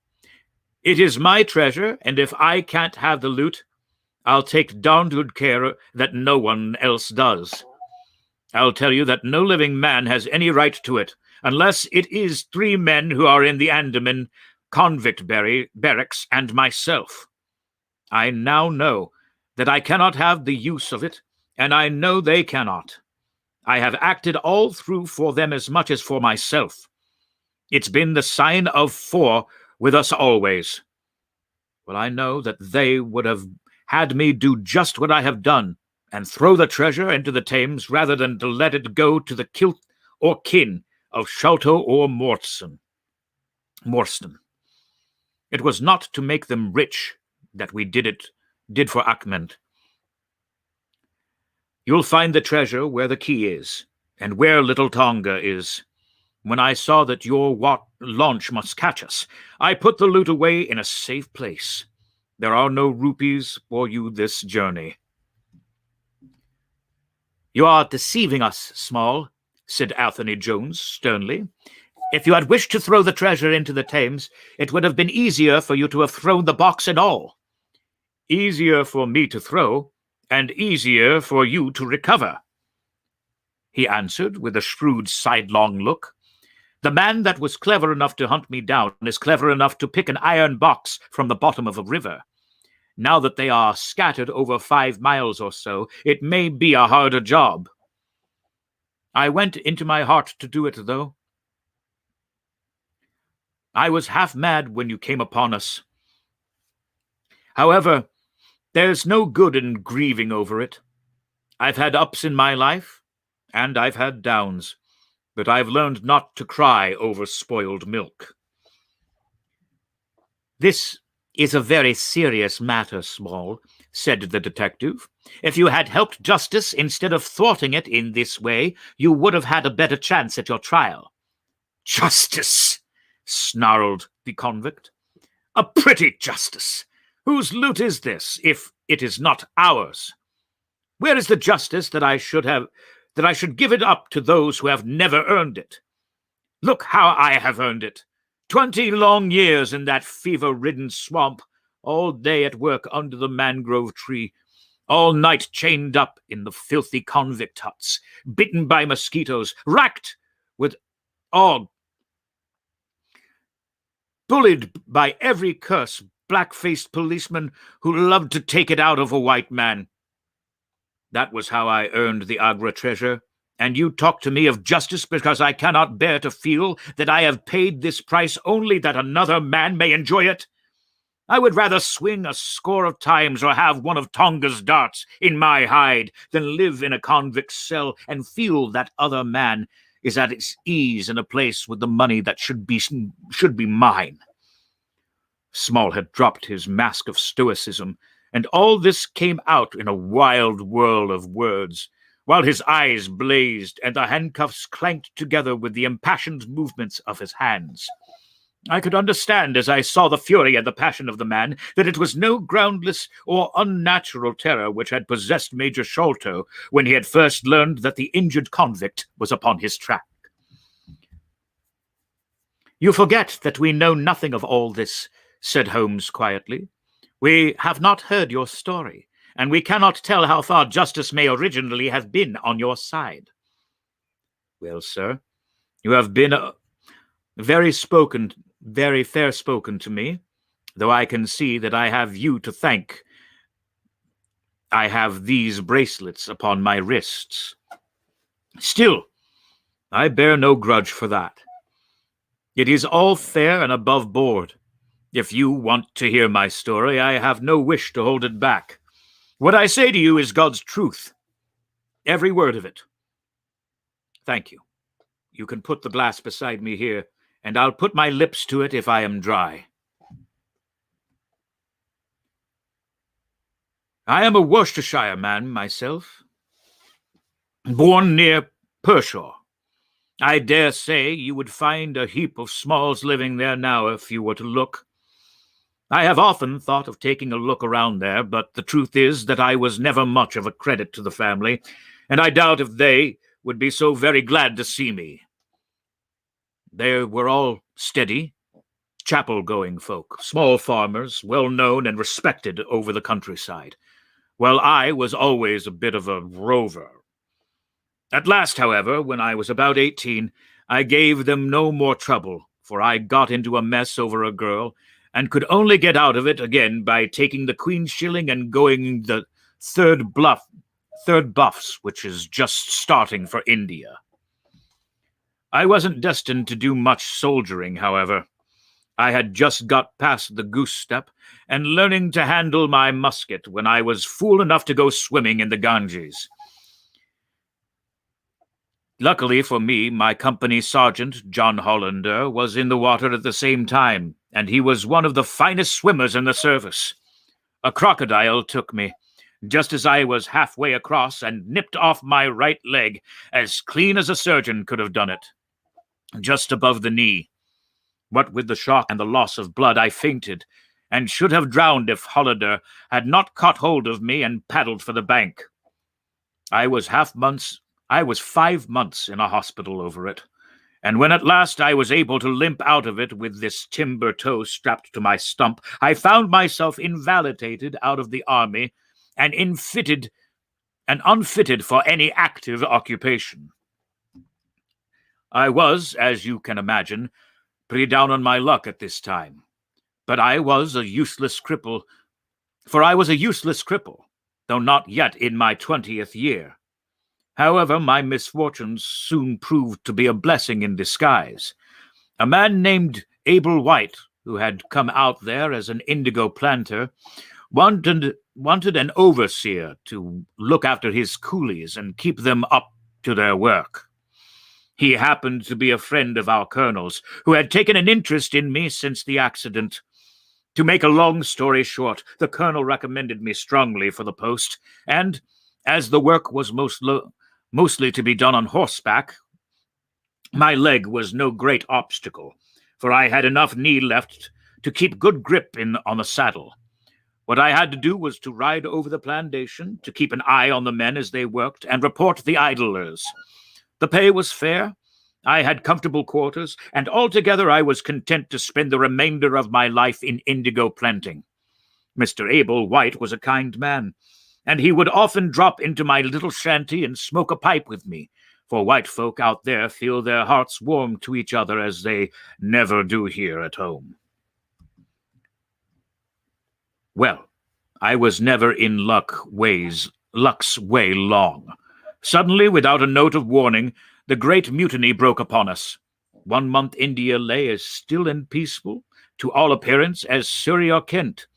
"It is my treasure, and if I can't have the loot, I'll take darned good care that no one else does. I'll tell you that no living man has any right to it, unless it is 3 men who are in the Andaman convict barracks and myself. I now know that I cannot have the use of it, and I know they cannot. I have acted all through for them as much as for myself. It's been the sign of 4 with us always. Well, I know that they would have had me do just what I have done, and throw the treasure into the Thames rather than to let it go to the kilt or kin of Sholto or Morstan. It was not to make them rich that we did for Ahmed. You'll find the treasure where the key is, and where Little Tonga is. When I saw that your launch must catch us, I put the loot away in a safe place. There are no rupees for you this journey." "You are deceiving us, Small," said Anthony Jones sternly. "If you had wished to throw the treasure into the Thames, it would have been easier for you to have thrown the box and all." "Easier for me to throw, and easier for you to recover," he answered with a shrewd sidelong look. "The man that was clever enough to hunt me down is clever enough to pick an iron box from the bottom of a river. Now that they are scattered over 5 miles or so, it may be a harder job. I went into my heart to do it, though. I was half mad when you came upon us. However, there's no good in grieving over it. I've had ups in my life, and I've had downs, but I've learned not to cry over spoiled milk." "This is a very serious matter, Small," said the detective. "If you had helped justice instead of thwarting it in this way, you would have had a better chance at your trial." "Justice!" snarled the convict. "A pretty justice! Whose loot is this, if it is not ours? Where is the justice that I should give it up to those who have never earned it? Look how I have earned it. 20 long years in that fever-ridden swamp, all day at work under the mangrove tree, all night chained up in the filthy convict huts, bitten by mosquitoes, racked with ague, bullied by every curse black-faced policeman who loved to take it out of a white man. That was how I earned the Agra treasure. And you talk to me of justice because I cannot bear to feel that I have paid this price only that another man may enjoy it? I would rather swing a score of times or have one of Tonga's darts in my hide than live in a convict's cell and feel that other man is at its ease in a place with the money that should be mine. Small had dropped his mask of stoicism, and all this came out in a wild whirl of words, while his eyes blazed and the handcuffs clanked together with the impassioned movements of his hands. I could understand, as I saw the fury and the passion of the man, that it was no groundless or unnatural terror which had possessed Major Sholto when he had first learned that the injured convict was upon his track. "You forget that we know nothing of all this," said Holmes quietly. "We have not heard your story, and we cannot tell how far justice may originally have been on your side." "Well, sir, you have been very fair spoken to me, though I can see that I have you to thank. I have these bracelets upon my wrists. Still, I bear no grudge for that. It is all fair and above board. If you want to hear my story, I have no wish to hold it back. What I say to you is God's truth, every word of it. Thank you. You can put the glass beside me here, and I'll put my lips to it if I am dry. I am a Worcestershire man myself, born near Pershore. I dare say you would find a heap of Smalls living there now if you were to look. I have often thought of taking a look around there, but the truth is that I was never much of a credit to the family, and I doubt if they would be so very glad to see me. They were all steady, chapel-going folk, small farmers, well-known and respected over the countryside, while I was always a bit of a rover. At last, however, when I was about 18, I gave them no more trouble, for I got into a mess over a girl, and could only get out of it again by taking the Queen's shilling and going the third buffs, which is just starting for India. I wasn't destined to do much soldiering, however. I had just got past the goose step and learning to handle my musket when I was fool enough to go swimming in the Ganges. Luckily for me, my company sergeant, John Hollander, was in the water at the same time, and he was one of the finest swimmers in the service. A crocodile took me, just as I was halfway across, and nipped off my right leg as clean as a surgeon could have done it, just above the knee. What with the shock and the loss of blood, I fainted, and should have drowned if Hollander had not caught hold of me and paddled for the bank. I was 5 months in a hospital over it, and when at last I was able to limp out of it with this timber toe strapped to my stump, I found myself invalidated out of the army and unfitted for any active occupation. I was, as you can imagine, pretty down on my luck at this time, but I was a useless cripple, though not yet in my 20th year. However, my misfortunes soon proved to be a blessing in disguise. A man named Abel White, who had come out there as an indigo planter, wanted an overseer to look after his coolies and keep them up to their work. He happened to be a friend of our colonel's, who had taken an interest in me since the accident. To make a long story short, the colonel recommended me strongly for the post, and, as the work was mostly to be done on horseback, my leg was no great obstacle, for I had enough knee left to keep good grip on the saddle. What I had to do was to ride over the plantation, to keep an eye on the men as they worked, and report the idlers. The pay was fair, I had comfortable quarters, and altogether I was content to spend the remainder of my life in indigo planting. Mr. Abel White was a kind man, and he would often drop into my little shanty and smoke a pipe with me, for white folk out there feel their hearts warm to each other as they never do here at home. Well, I was never in luck's way long. Suddenly, without a note of warning, the great mutiny broke upon us. 1 month India lay as still and peaceful, to all appearance, as Surrey or Kent.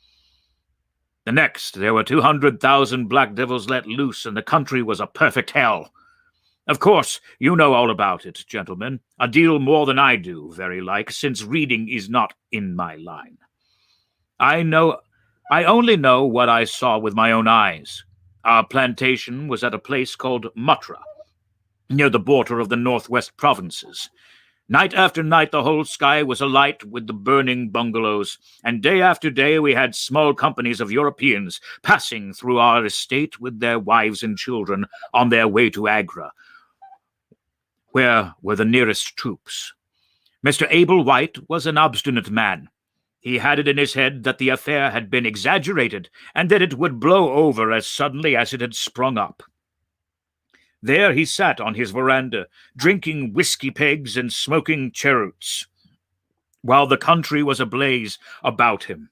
The next, there were 200,000 black devils let loose, and the country was a perfect hell. Of course, you know all about it, gentlemen. A deal more than I do, very like, since reading is not in my line. I only know what I saw with my own eyes. Our plantation was at a place called Mutra, near the border of the northwest provinces. Night after night, the whole sky was alight with the burning bungalows, and day after day we had small companies of Europeans passing through our estate with their wives and children on their way to Agra, where were the nearest troops. Mr. Abel White was an obstinate man. He had it in his head that the affair had been exaggerated, and that it would blow over as suddenly as it had sprung up. There he sat on his veranda, drinking whiskey pegs and smoking cheroots, while the country was ablaze about him.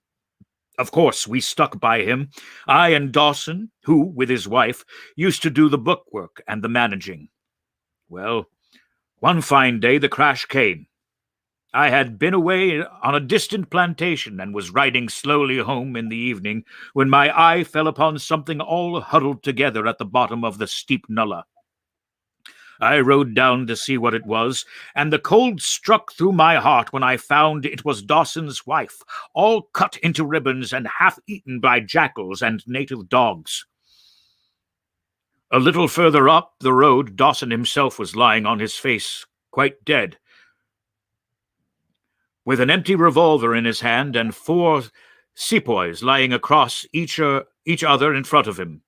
Of course, we stuck by him, I and Dawson, who, with his wife, used to do the bookwork and the managing. Well, one fine day the crash came. I had been away on a distant plantation and was riding slowly home in the evening when my eye fell upon something all huddled together at the bottom of the steep nullah. I rode down to see what it was, and the cold struck through my heart when I found it was Dawson's wife, all cut into ribbons and half eaten by jackals and native dogs. A little further up the road, Dawson himself was lying on his face, quite dead, with an empty revolver in his hand and 4 sepoys lying across each other in front of him.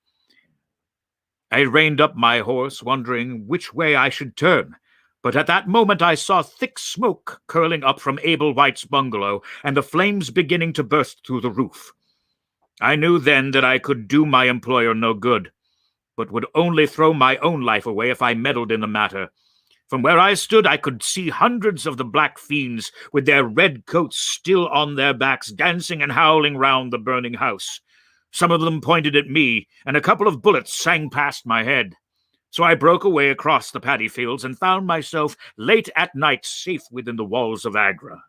I reined up my horse, wondering which way I should turn, but at that moment I saw thick smoke curling up from Abel White's bungalow and the flames beginning to burst through the roof. I knew then that I could do my employer no good, but would only throw my own life away if I meddled in the matter. From where I stood, I could see hundreds of the black fiends with their red coats still on their backs, dancing and howling round the burning house. Some of them pointed at me, and a couple of bullets sang past my head. So I broke away across the paddy fields and found myself late at night safe within the walls of Agra.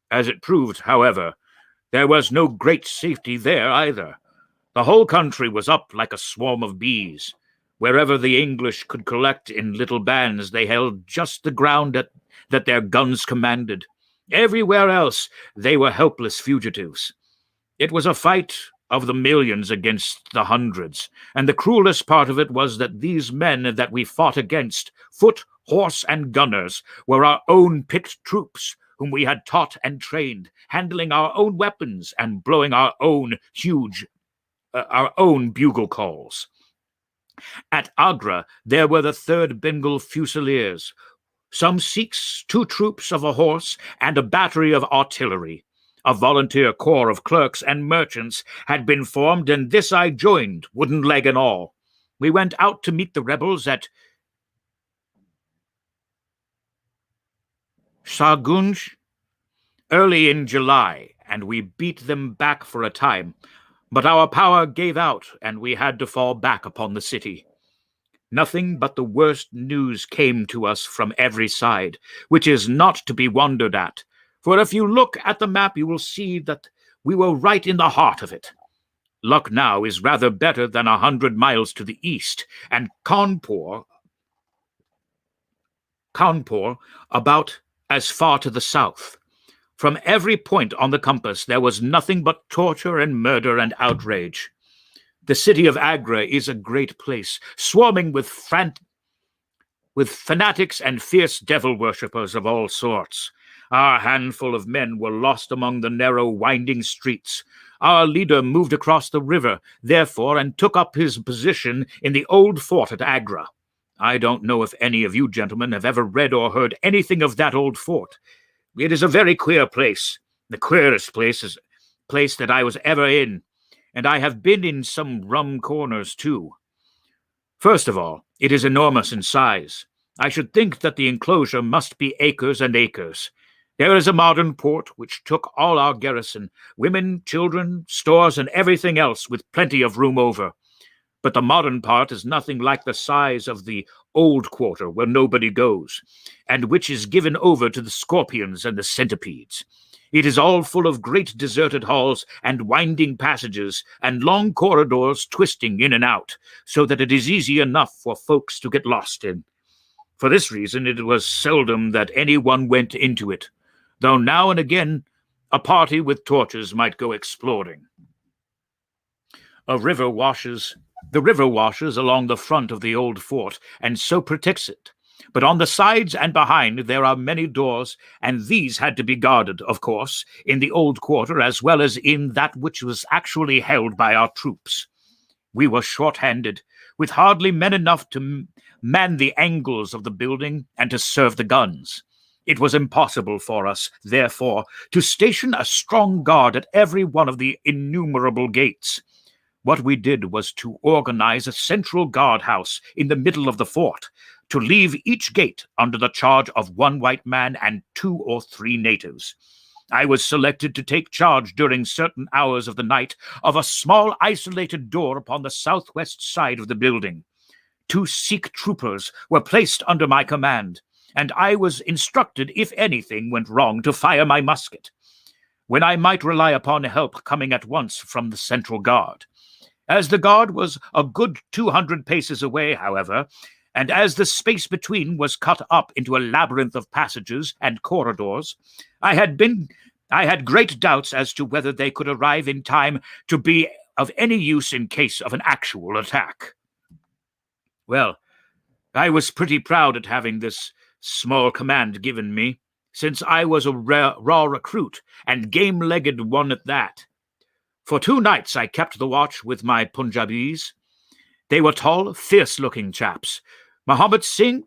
As it proved, however, there was no great safety there either. The whole country was up like a swarm of bees. Wherever the English could collect in little bands, they held just the ground that their guns commanded. Everywhere else, they were helpless fugitives. It was a fight of the millions against the hundreds, and the cruelest part of it was that these men that we fought against, foot, horse, and gunners, were our own picked troops, whom we had taught and trained, handling our own weapons and blowing our own bugle calls. At Agra, there were the 3rd Bengal Fusiliers, some Sikhs, 2 troops of a horse, and a battery of artillery. A volunteer corps of clerks and merchants had been formed, and this I joined, wooden leg and all. We went out to meet the rebels at Sargunj early in July, and we beat them back for a time. But our power gave out, and we had to fall back upon the city. Nothing but the worst news came to us from every side, which is not to be wondered at, for if you look at the map you will see that we were right in the heart of it. Lucknow is rather better than 100 miles to the east, and Kanpur about as far to the south. From every point on the compass there was nothing but torture and murder and outrage. The city of Agra is a great place, swarming with fanatics and fierce devil worshippers of all sorts. Our handful of men were lost among the narrow, winding streets. Our leader moved across the river, therefore, and took up his position in the old fort at Agra. I don't know if any of you gentlemen have ever read or heard anything of that old fort. It is a very queer place, the queerest place that I was ever in, and I have been in some rum corners too. First of all, it is enormous in size. I should think that the enclosure must be acres and acres. There is a modern port which took all our garrison, women, children, stores, and everything else, with plenty of room over. But the modern part is nothing like the size of the old quarter where nobody goes, and which is given over to the scorpions and the centipedes. It is all full of great deserted halls and winding passages and long corridors twisting in and out, so that it is easy enough for folks to get lost in. For this reason, it was seldom that anyone went into it, though now and again a party with torches might go exploring. The river washes along the front of the old fort, and so protects it. But on the sides and behind there are many doors, and these had to be guarded, of course, in the old quarter as well as in that which was actually held by our troops. We were short-handed, with hardly men enough to man the angles of the building and to serve the guns. It was impossible for us, therefore, to station a strong guard at every one of the innumerable gates. What we did was to organize a central guardhouse in the middle of the fort, to leave each gate under the charge of one white man and 2 or 3 natives. I was selected to take charge during certain hours of the night of a small isolated door upon the southwest side of the building. 2 Sikh troopers were placed under my command, and I was instructed, if anything went wrong, to fire my musket, when I might rely upon help coming at once from the central guard. As the guard was a good 200 paces away, however, and as the space between was cut up into a labyrinth of passages and corridors, I had great doubts as to whether they could arrive in time to be of any use in case of an actual attack. Well, I was pretty proud at having this small command given me, since I was a raw recruit, and game-legged one at that. For 2 nights I kept the watch with my Punjabis. They were tall, fierce-looking chaps, Muhammad Singh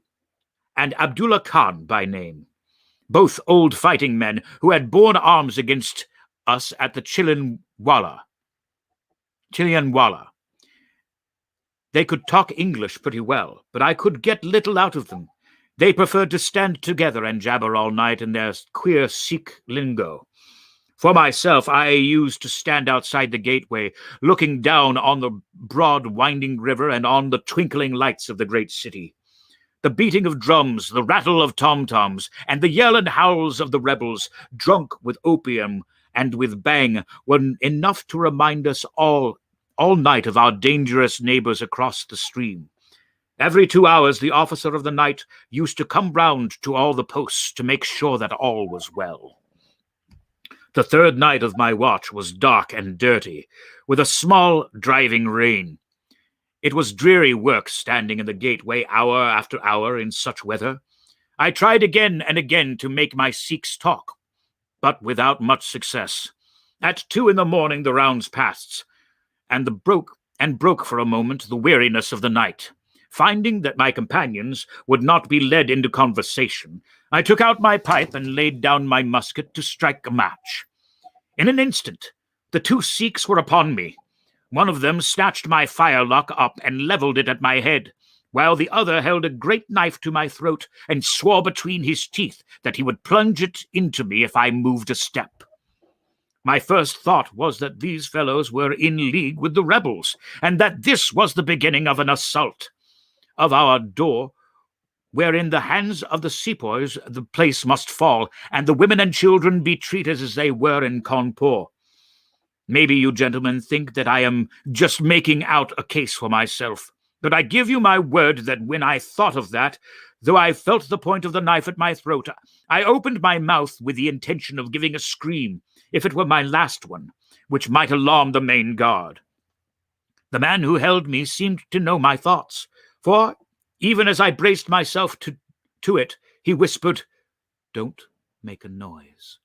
and Abdullah Khan by name, both old fighting men who had borne arms against us at the Chilianwala. They could talk English pretty well, but I could get little out of them. They preferred to stand together and jabber all night in their queer Sikh lingo. For myself, I used to stand outside the gateway, looking down on the broad, winding river and on the twinkling lights of the great city. The beating of drums, the rattle of tom-toms, and the yell and howls of the rebels, drunk with opium and with bang, were enough to remind us all night of our dangerous neighbors across the stream. Every 2 hours, the officer of the night used to come round to all the posts to make sure that all was well. The 3rd night of my watch was dark and dirty, with a small driving rain. It was dreary work standing in the gateway hour after hour in such weather. I tried again and again to make my Sikhs talk, but without much success. At 2 in the morning the rounds passed, and broke for a moment the weariness of the night. Finding that my companions would not be led into conversation, I took out my pipe and laid down my musket to strike a match. In an instant, the 2 Sikhs were upon me. One of them snatched my firelock up and leveled it at my head, while the other held a great knife to my throat and swore between his teeth that he would plunge it into me if I moved a step. My first thought was that these fellows were in league with the rebels, and that this was the beginning of an assault of our door, where in the hands of the sepoys the place must fall, and the women and children be treated as they were in Cawnpore. Maybe you gentlemen think that I am just making out a case for myself, but I give you my word that when I thought of that, though I felt the point of the knife at my throat, I opened my mouth with the intention of giving a scream, if it were my last one, which might alarm the main guard. The man who held me seemed to know my thoughts, for, even as I braced myself to it, he whispered, "Don't make a noise.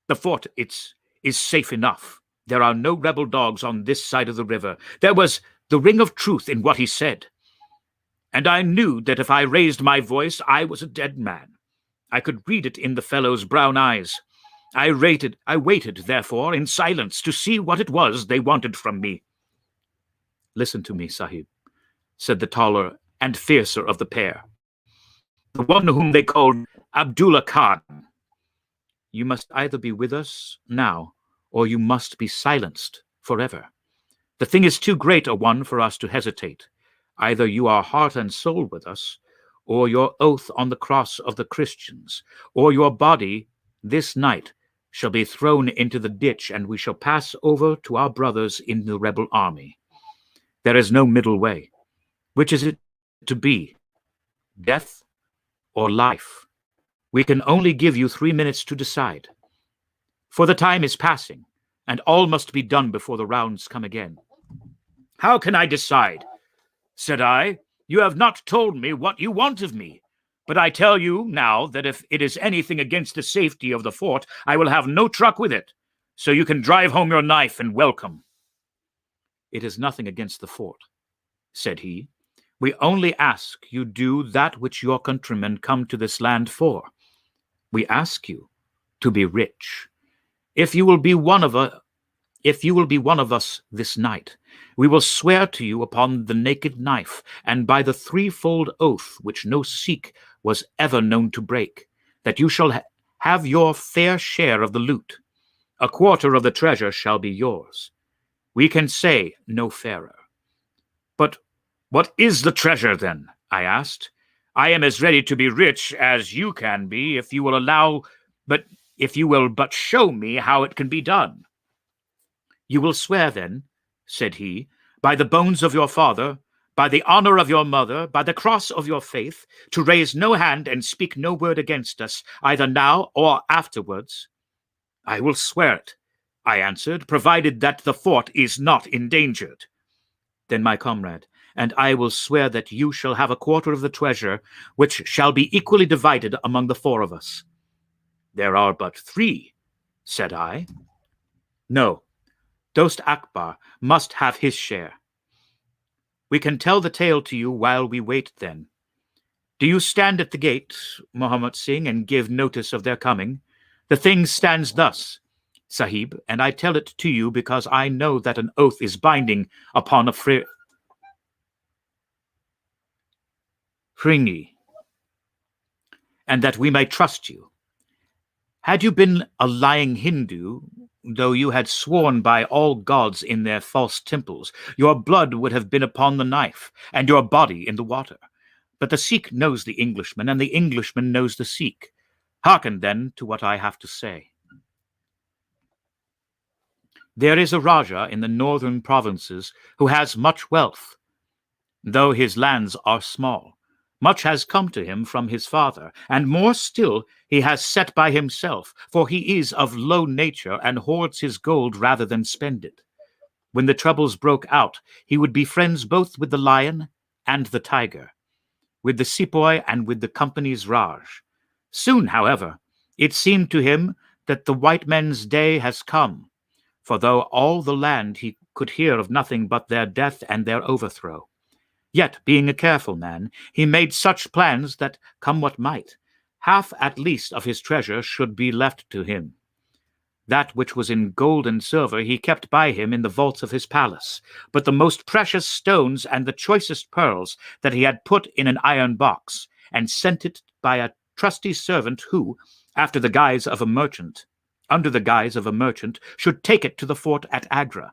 The fort is safe enough. There are no rebel dogs on this side of the river." There was the ring of truth in what he said, and I knew that if I raised my voice, I was a dead man. I could read it in the fellow's brown eyes. I waited, therefore, in silence to see what it was they wanted from me. "Listen to me, Sahib," said the taller and fiercer of the pair, the one whom they called Abdullah Khan. "You must either be with us now, or you must be silenced forever. The thing is too great a one for us to hesitate. Either you are heart and soul with us, or your oath on the cross of the Christians, or your body this night shall be thrown into the ditch, and we shall pass over to our brothers in the rebel army. There is no middle way. Which is it to be? Death or life? We can only give you 3 minutes to decide. For the time is passing, and all must be done before the rounds come again. How can I decide? Said I. You have not told me what you want of me. But I tell you now that if it is anything against the safety of the fort, I will have no truck with it. So you can drive home your knife and welcome. It is nothing against the fort, said he. We only ask you do that which your countrymen come to this land for. We ask you to be rich. If you will be one of us this night, we will swear to you upon the naked knife and by the threefold oath which no Sikh was ever known to break, that you shall have your fair share of the loot. A quarter of the treasure shall be yours. We can say no fairer. But what is the treasure, then? I asked. I am as ready to be rich as you can be, if you will but show me how it can be done. You will swear, then, said he, by the bones of your father, by the honor of your mother, by the cross of your faith, to raise no hand and speak no word against us, either now or afterwards. I will swear it, I answered, provided that the fort is not endangered. Then, my comrade, and I will swear that you shall have a quarter of the treasure, which shall be equally divided among the 4 of us. There are but 3, said I. No, Dost Akbar must have his share. We can tell the tale to you while we wait then. Do you stand at the gate, Muhammad Singh, and give notice of their coming? The thing stands thus, Sahib, and I tell it to you because I know that an oath is binding upon a Fringi, and that we may trust you. Had you been a lying Hindu, though you had sworn by all gods in their false temples, your blood would have been upon the knife, and your body in the water. But the Sikh knows the Englishman, and the Englishman knows the Sikh. Hearken, then, to what I have to say. There is a Raja in the northern provinces who has much wealth, though his lands are small. Much has come to him from his father, and more still he has set by himself, for he is of low nature and hoards his gold rather than spend it. When the troubles broke out, he would be friends both with the lion and the tiger, with the sepoy and with the company's Raj. Soon, however, it seemed to him that the white men's day has come, for though all the land he could hear of nothing but their death and their overthrow. Yet, being a careful man, he made such plans that, come what might, half at least of his treasure should be left to him. That which was in gold and silver he kept by him in the vaults of his palace, but the most precious stones and the choicest pearls that he had put in an iron box, and sent it by a trusty servant who, under the guise of a merchant, should take it to the fort at Agra,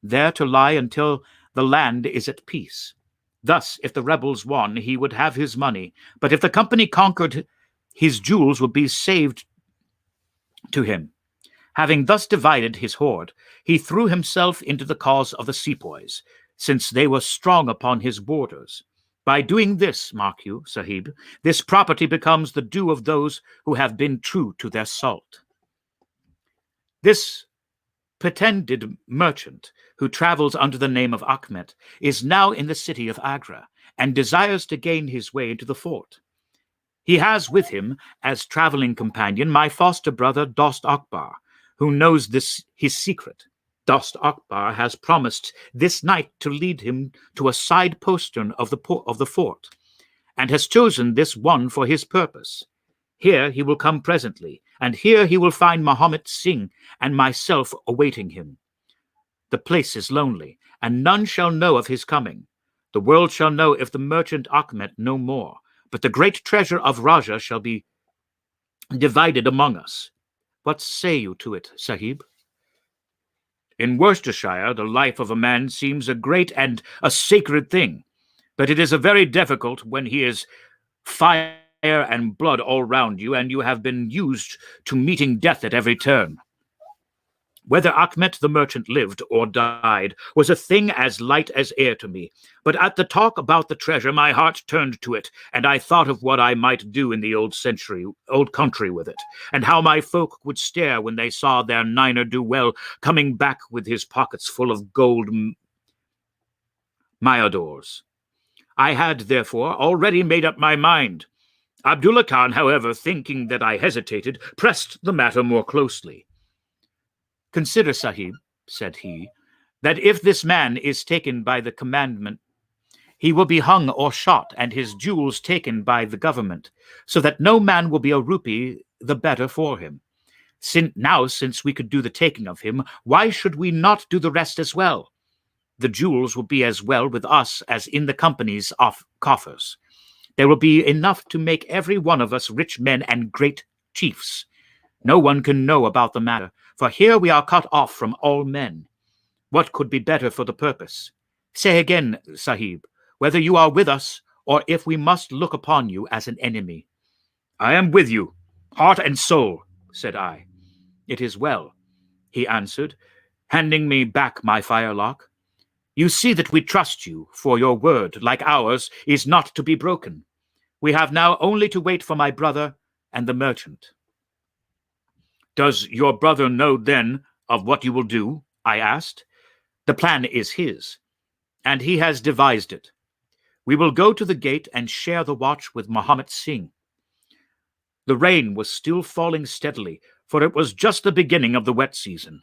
there to lie until the land is at peace. Thus, if the rebels won, he would have his money, but if the company conquered, his jewels would be saved to him. Having thus divided his hoard, he threw himself into the cause of the sepoys, since they were strong upon his borders. By doing this, mark you, Sahib, this property becomes the due of those who have been true to their salt. This pretended merchant, who travels under the name of Ahmed, is now in the city of Agra, and desires to gain his way into the fort. He has with him, as traveling companion, my foster brother Dost Akbar, who knows his secret. Dost Akbar has promised this night to lead him to a side postern of the fort, and has chosen this one for his purpose. Here he will come presently, and here he will find Muhammad Singh and myself awaiting him. The place is lonely, and none shall know of his coming. The world shall know if the merchant Ahmed no more, but the great treasure of Raja shall be divided among us. What say you to it, Sahib? In Worcestershire, the life of a man seems a great and a sacred thing, but it is a very difficult when he is 5 and blood all round you, and you have been used to meeting death at every turn. Whether Achmet the merchant lived or died was a thing as light as air to me. But at the talk about the treasure, my heart turned to it, and I thought of what I might do in the old country with it, and how my folk would stare when they saw their niner do well, coming back with his pockets full of gold mayadors. I had, therefore, already made up my mind. Abdullah Khan, however, thinking that I hesitated, pressed the matter more closely. "Consider, Sahib," said he, "that if this man is taken by the commandment, he will be hung or shot, and his jewels taken by the government, so that no man will be a rupee the better for him. Since we could do the taking of him, why should we not do the rest as well? The jewels will be as well with us as in the company's coffers. There will be enough to make every one of us rich men and great chiefs. No one can know about the matter, for here we are cut off from all men. What could be better for the purpose? Say again, Sahib, whether you are with us, or if we must look upon you as an enemy." "I am with you, heart and soul," said I. "It is well," he answered, handing me back my firelock. "You see that we trust you, for your word, like ours, is not to be broken. We have now only to wait for my brother and the merchant." "Does your brother know, then, of what you will do?" I asked. "The plan is his, and he has devised it. We will go to the gate and share the watch with Mohammed Singh." The rain was still falling steadily, for it was just the beginning of the wet season.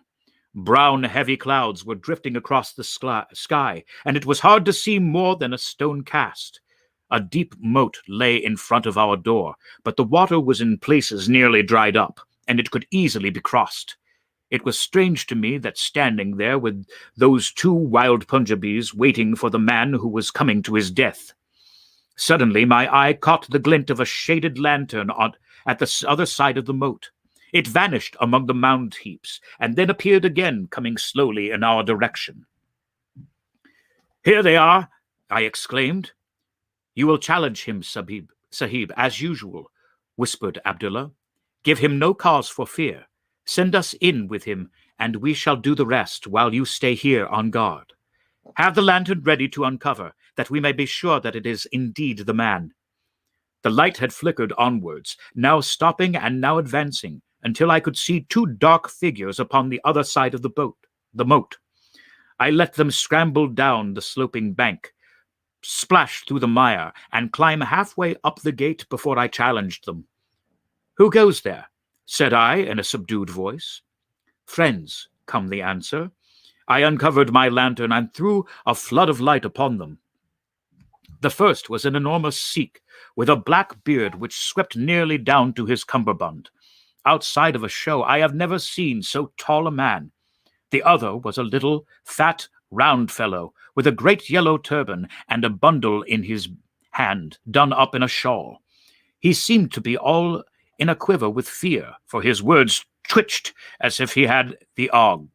Brown, heavy clouds were drifting across the sky, and it was hard to see more than a stone cast. A deep moat lay in front of our door, but the water was in places nearly dried up, and it could easily be crossed. It was strange to me that standing there with those two wild Punjabis waiting for the man who was coming to his death. Suddenly my eye caught the glint of a shaded lantern at the other side of the moat. It vanished among the mound heaps, and then appeared again, coming slowly in our direction. "Here they are," I exclaimed. "You will challenge him, Sahib, as usual," whispered Abdullah. "Give him no cause for fear. Send us in with him, and we shall do the rest while you stay here on guard. Have the lantern ready to uncover, that we may be sure that it is indeed the man." The light had flickered onwards, now stopping and now advancing, until I could see two dark figures upon the other side of the moat. I let them scramble down the sloping bank, splash through the mire, and climb halfway up the gate before I challenged them. "Who goes there?" said I in a subdued voice. "Friends," come the answer. I uncovered my lantern and threw a flood of light upon them. The first was an enormous Sikh, with a black beard which swept nearly down to his cummerbund. Outside of a show, I have never seen so tall a man. The other was a little, fat, round fellow, with a great yellow turban and a bundle in his hand, done up in a shawl. He seemed to be all in a quiver with fear, for his words twitched as if he had the ague,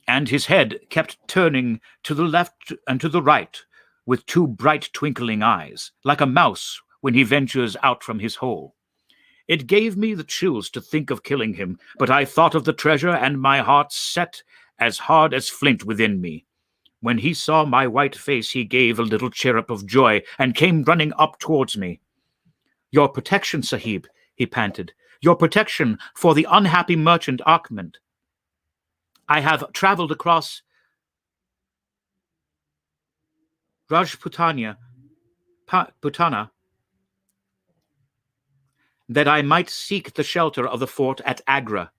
and his head kept turning to the left and to the right with two bright twinkling eyes, like a mouse when he ventures out from his hole. It gave me the chills to think of killing him, but I thought of the treasure, and my heart set as hard as flint within me. When he saw my white face, he gave a little chirrup of joy and came running up towards me. "Your protection, Sahib," he panted. "Your protection for the unhappy merchant Achmet. I have traveled across Rajputana that I might seek the shelter of the fort at Agra.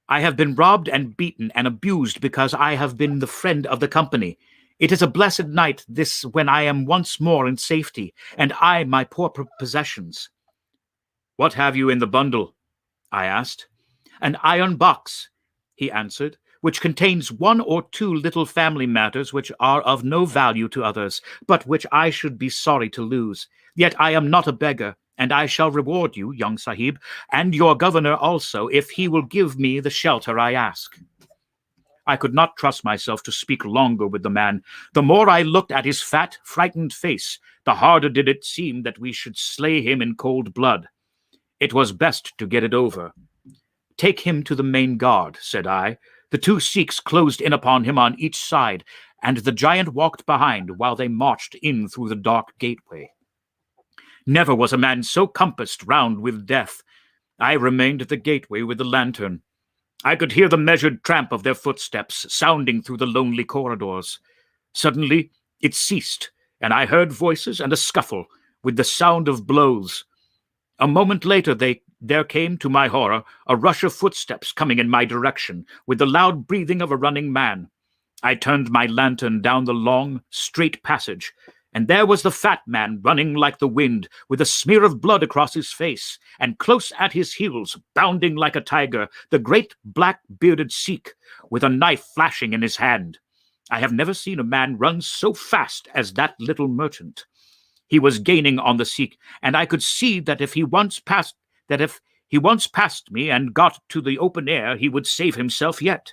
I have been robbed and beaten and abused because I have been the friend of the company. It is a blessed night, this, when I am once more in safety, and I my poor possessions." "What have you in the bundle?" I asked. "An iron box," he answered, "which contains one or two little family matters which are of no value to others, but which I should be sorry to lose. Yet I am not a beggar, and I shall reward you, young Sahib, and your governor also, if he will give me the shelter I ask." I could not trust myself to speak longer with the man. The more I looked at his fat, frightened face, the harder did it seem that we should slay him in cold blood. It was best to get it over. "Take him to the main guard," said I. The two Sikhs closed in upon him on each side, and the giant walked behind while they marched in through the dark gateway. Never was a man so compassed round with death. I remained at the gateway with the lantern. I could hear the measured tramp of their footsteps sounding through the lonely corridors. Suddenly it ceased, and I heard voices and a scuffle, with the sound of blows. A moment later there came, to my horror, a rush of footsteps coming in my direction, with the loud breathing of a running man. I turned my lantern down the long, straight passage, and there was the fat man running like the wind, with a smear of blood across his face, and close at his heels, bounding like a tiger, the great black-bearded Sikh, with a knife flashing in his hand. I have never seen a man run so fast as that little merchant. He was gaining on the Sikh, and I could see that if he once passed me and got to the open air, he would save himself yet.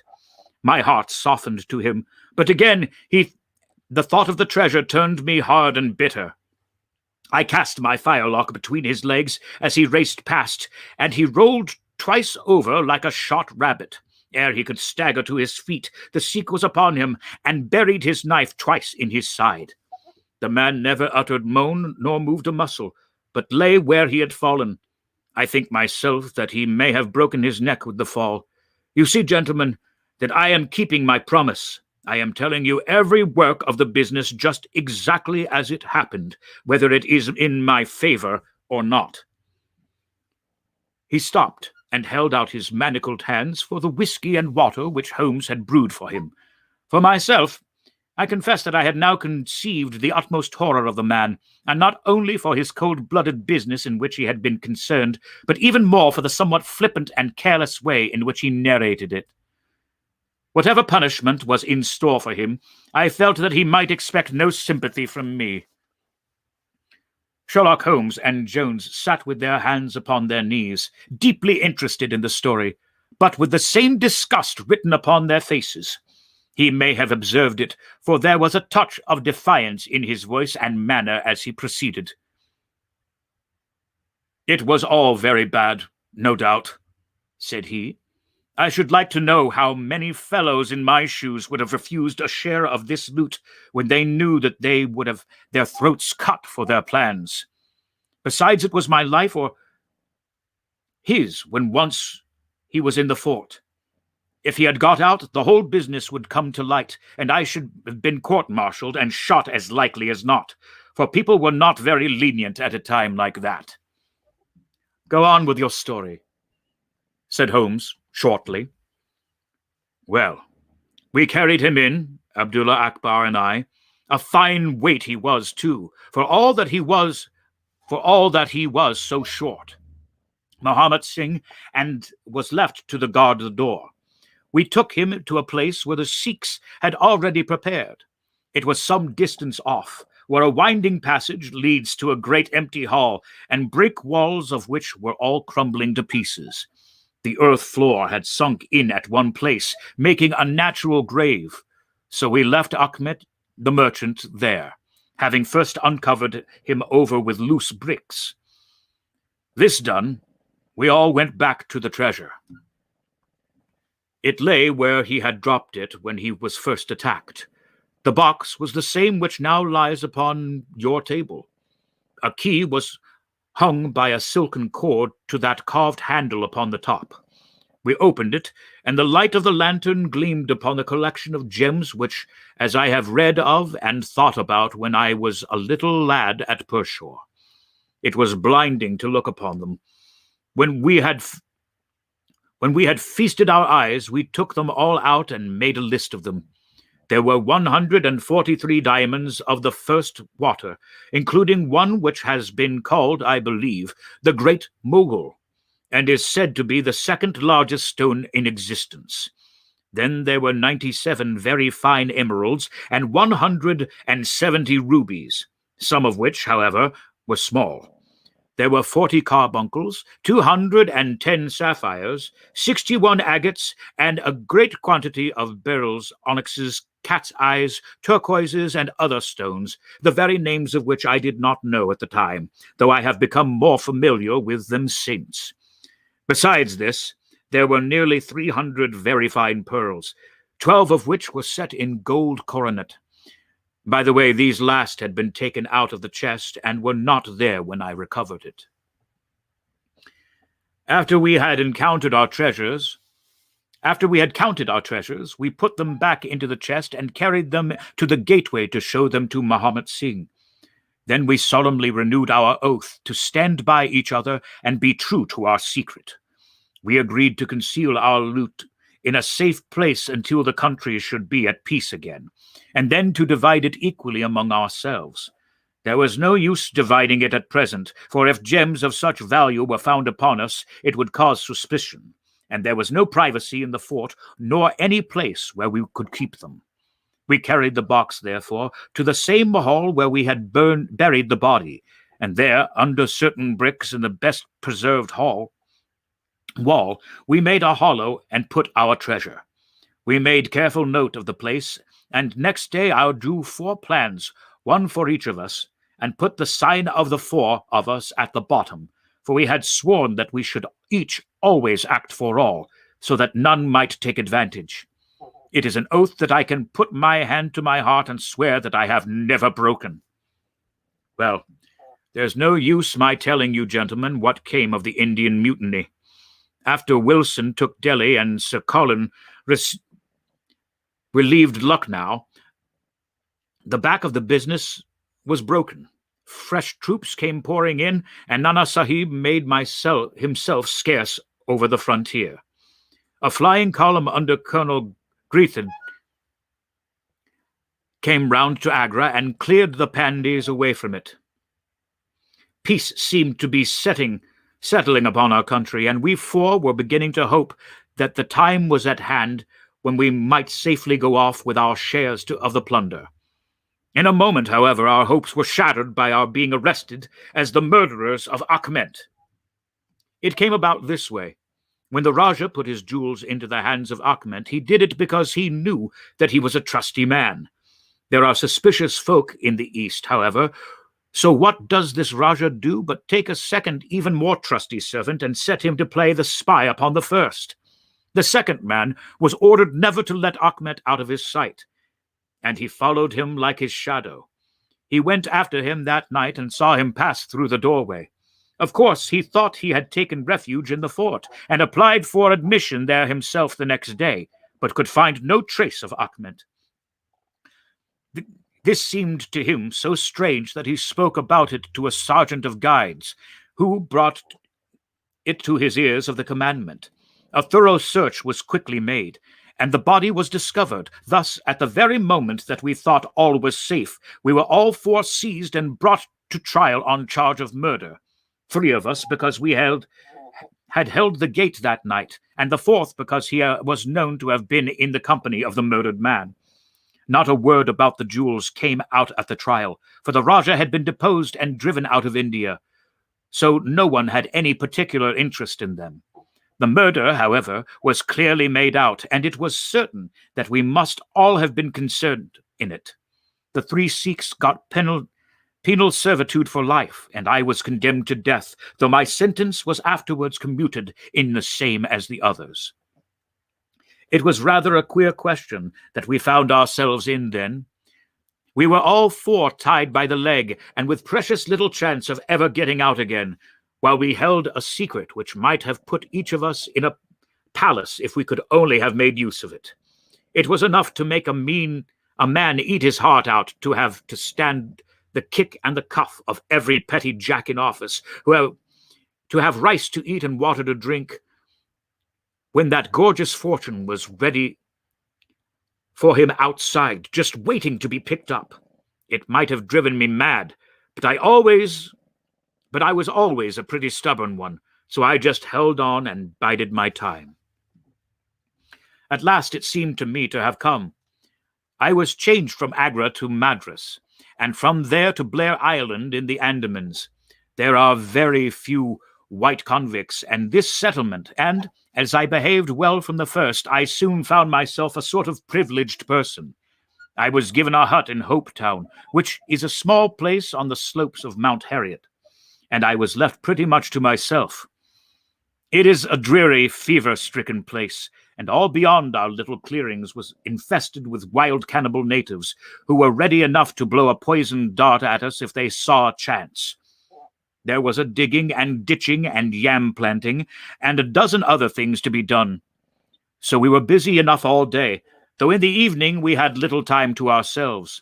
My heart softened to him, but again the thought of the treasure turned me hard and bitter. I cast my firelock between his legs as he raced past, and he rolled twice over like a shot rabbit. Ere he could stagger to his feet, the Sikh was upon him and buried his knife twice in his side. The man never uttered moan nor moved a muscle, but lay where he had fallen. I think myself that he may have broken his neck with the fall. You see, gentlemen, that I am keeping my promise. I am telling you every work of the business just exactly as it happened, whether it is in my favor or not." He stopped and held out his manacled hands for the whiskey and water which Holmes had brewed for him. For myself, I confess that I had now conceived the utmost horror of the man, and not only for his cold-blooded business in which he had been concerned, but even more for the somewhat flippant and careless way in which he narrated it. Whatever punishment was in store for him, I felt that he might expect no sympathy from me. Sherlock Holmes and Jones sat with their hands upon their knees, deeply interested in the story, but with the same disgust written upon their faces. He may have observed it, for there was a touch of defiance in his voice and manner as he proceeded. "It was all very bad, no doubt," said he. "I should like to know how many fellows in my shoes would have refused a share of this loot when they knew that they would have their throats cut for their plans. Besides, it was my life or his when once he was in the fort. If he had got out, the whole business would come to light, and I should have been court-martialed and shot as likely as not, for people were not very lenient at a time like that." "Go on with your story," said Holmes shortly. "Well, we carried him in, Abdullah Akbar and I. A fine weight he was, too, for all that he was so short. Muhammad Singh and was left to guard the door. We took him to a place where the Sikhs had already prepared. It was some distance off, where a winding passage leads to a great empty hall, and brick walls of which were all crumbling to pieces. The earth floor had sunk in at one place, making a natural grave. So we left Ahmed, the merchant, there, having first uncovered him over with loose bricks. This done, we all went back to the treasure. It lay where he had dropped it when he was first attacked. The box was the same which now lies upon your table. A key was hung by a silken cord to that carved handle upon the top. We opened it, and the light of the lantern gleamed upon the collection of gems which, as I have read of and thought about when I was a little lad at Pershore. It was blinding to look upon them. When we had feasted our eyes, we took them all out and made a list of them. There were 143 diamonds of the first water, including one which has been called, I believe, the Great Mogul, and is said to be the second largest stone in existence. Then there were 97 very fine emeralds and 170 rubies, some of which, however, were small. There were 40 carbuncles, 210 sapphires, 61 agates, and a great quantity of beryls, onyxes, cat's eyes, turquoises, and other stones, the very names of which I did not know at the time, though I have become more familiar with them since. Besides this, there were nearly 300 very fine pearls, 12 of which were set in gold coronet. By the way, these last had been taken out of the chest and were not there when I recovered it. After we had counted our treasures, we put them back into the chest and carried them to the gateway to show them to Mahomet Singh. Then we solemnly renewed our oath to stand by each other and be true to our secret. We agreed to conceal our loot in a safe place until the country should be at peace again, and then to divide it equally among ourselves. There was no use dividing it at present, for if gems of such value were found upon us, it would cause suspicion, and there was no privacy in the fort, nor any place where we could keep them. We carried the box, therefore, to the same hall where we had buried the body, and there, under certain bricks in the best preserved wall, we made a hollow and put our treasure. We made careful note of the place, and next day I drew 4 plans, one for each of us, and put the sign of the 4 of us at the bottom, for we had sworn that we should each always act for all, so that none might take advantage. It is an oath that I can put my hand to my heart and swear that I have never broken. Well, there's no use my telling you, gentlemen, what came of the Indian mutiny. After Wilson took Delhi and Sir Colin relieved Lucknow, the back of the business was broken. Fresh troops came pouring in, and Nana Sahib made himself scarce over the frontier. A flying column under Colonel Greethed came round to Agra and cleared the Pandys away from it. Peace seemed to be settling upon our country, and we 4 were beginning to hope that the time was at hand when we might safely go off with our shares of the plunder. In a moment, however, our hopes were shattered by our being arrested as the murderers of Achmet. It came about this way. When the Rajah put his jewels into the hands of Achmet, he did it because he knew that he was a trusty man. There are suspicious folk in the East, however, so what does this Rajah do but take a second, even more trusty servant and set him to play the spy upon the first? The second man was ordered never to let Achmet out of his sight, and he followed him like his shadow. He went after him that night and saw him pass through the doorway. Of course, he thought he had taken refuge in the fort, and applied for admission there himself the next day, but could find no trace of Achmet. This seemed to him so strange that he spoke about it to a sergeant of guides, who brought it to his ears of the commandment. A thorough search was quickly made, and the body was discovered. Thus, at the very moment that we thought all was safe, we were all 4 seized and brought to trial on charge of murder. 3 of us because we had held the gate that night, and the 4th because he was known to have been in the company of the murdered man. Not a word about the jewels came out at the trial, for the Rajah had been deposed and driven out of India, so no one had any particular interest in them. The murder, however, was clearly made out, and it was certain that we must all have been concerned in it. The 3 Sikhs got penal servitude for life, and I was condemned to death, though my sentence was afterwards commuted in the same as the others. It was rather a queer question that we found ourselves in then. We were all 4 tied by the leg, and with precious little chance of ever getting out again, while we held a secret which might have put each of us in a palace if we could only have made use of it. It was enough to make a man eat his heart out to have to stand the kick and the cuff of every petty jack in office, to have rice to eat and water to drink, when that gorgeous fortune was ready for him outside, just waiting to be picked up. It might have driven me mad, but I was always a pretty stubborn one, so I just held on and bided my time. At last it seemed to me to have come. I was changed from Agra to Madras, and from there to Blair Island in the Andamans. There are very few white convicts and this settlement, and as I behaved well from the first, I soon found myself a sort of privileged person. I was given a hut in Hopetown, which is a small place on the slopes of Mount Harriet, and I was left pretty much to myself. It is a dreary, fever-stricken place, and all beyond our little clearings was infested with wild cannibal natives who were ready enough to blow a poisoned dart at us if they saw a chance. There was a digging and ditching and yam planting, and a dozen other things to be done. So we were busy enough all day, though in the evening we had a little time to ourselves.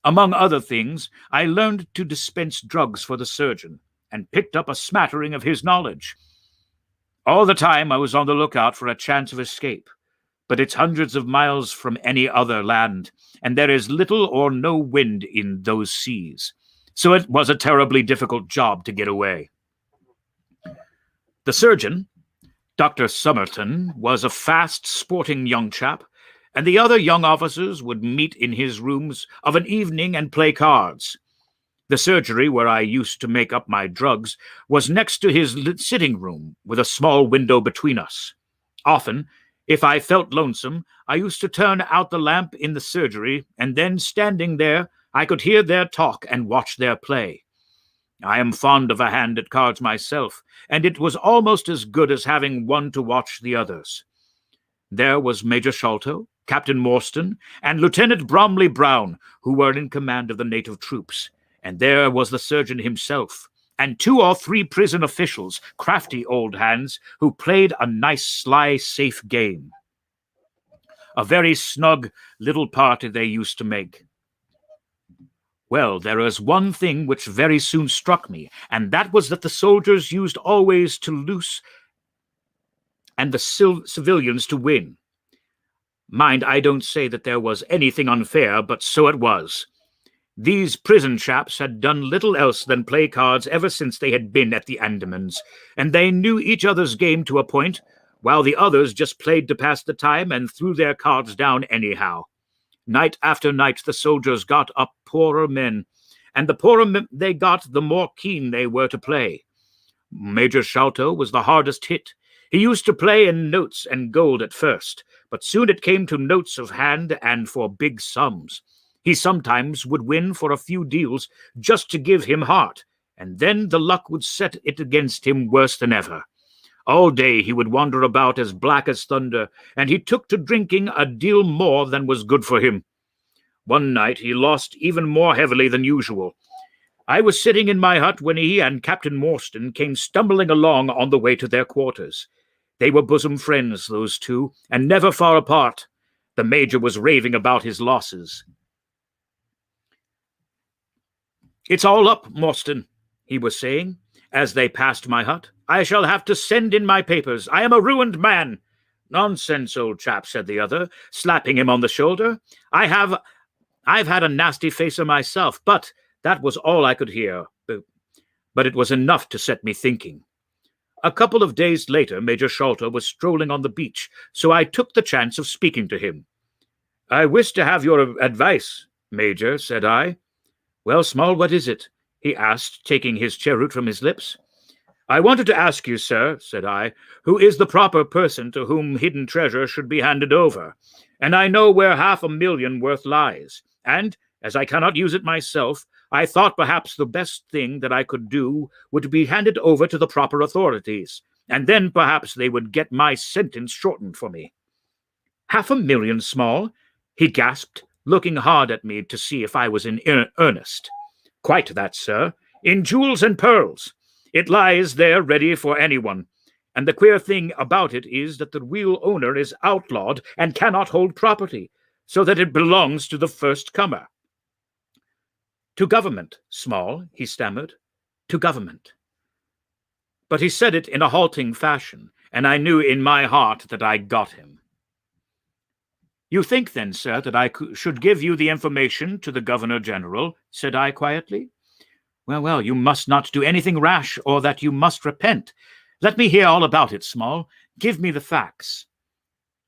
Among other things, I learned to dispense drugs for the surgeon, and picked up a smattering of his knowledge. All the time I was on the lookout for a chance of escape, but it's hundreds of miles from any other land, and there is little or no wind in those seas, so it was a terribly difficult job to get away. The surgeon, Dr. Somerton, was a fast, sporting young chap, and the other young officers would meet in his rooms of an evening and play cards. The surgery, where I used to make up my drugs, was next to his sitting room, with a small window between us. Often, if I felt lonesome, I used to turn out the lamp in the surgery, and then, standing there, I could hear their talk and watch their play. I am fond of a hand at cards myself, and it was almost as good as having one to watch the others. There was Major Sholto, Captain Morstan, and Lieutenant Bromley Brown, who were in command of the native troops. And there was the surgeon himself, and 2 or 3 prison officials, crafty old hands, who played a nice, sly, safe game. A very snug little party they used to make. Well, there was one thing which very soon struck me, and that was that the soldiers used always to lose and the civilians to win. Mind, I don't say that there was anything unfair, but so it was. These prison chaps had done little else than play cards ever since they had been at the Andamans, and they knew each other's game to a point, while the others just played to pass the time and threw their cards down anyhow. Night after night the soldiers got up poorer men, and the poorer they got, the more keen they were to play. Major Sholto was the hardest hit. He used to play in notes and gold at first, but soon it came to notes of hand and for big sums. He sometimes would win for a few deals just to give him heart, and then the luck would set it against him worse than ever. All day he would wander about as black as thunder, and he took to drinking a deal more than was good for him. One night he lost even more heavily than usual. I was sitting in my hut when he and Captain Morstan came stumbling along on the way to their quarters. They were bosom friends, those two, and never far apart. The Major was raving about his losses. "It's all up, Morstan," he was saying, as they passed my hut. "I shall have to send in my papers. I am a ruined man." "Nonsense, old chap," said the other, slapping him on the shoulder. I've had a nasty facer myself, but that was all I could hear. But it was enough to set me thinking. A couple of days later, Major Sholto was strolling on the beach, so I took the chance of speaking to him. "I wish to have your advice, Major," said I. "Well, Small, what is it?" he asked, taking his cheroot from his lips. "I wanted to ask you, sir," said I, "who is the proper person to whom hidden treasure should be handed over? And I know where $500,000 worth lies, and, as I cannot use it myself, I thought perhaps the best thing that I could do would be hand it over to the proper authorities, and then perhaps they would get my sentence shortened for me." "$500,000, Small?" he gasped, looking hard at me to see if I was in earnest. "Quite that, sir, in jewels and pearls. It lies there ready for anyone, and the queer thing about it is that the real owner is outlawed and cannot hold property, so that it belongs to the first comer." "To government, Small," he stammered. "To government." But he said it in a halting fashion, and I knew in my heart that I got him. "You think, then, sir, that I should give you the information to the Governor-General?" said I quietly. Well, you must not do anything rash, or that you must repent. Let me hear all about it, Small. Give me the facts."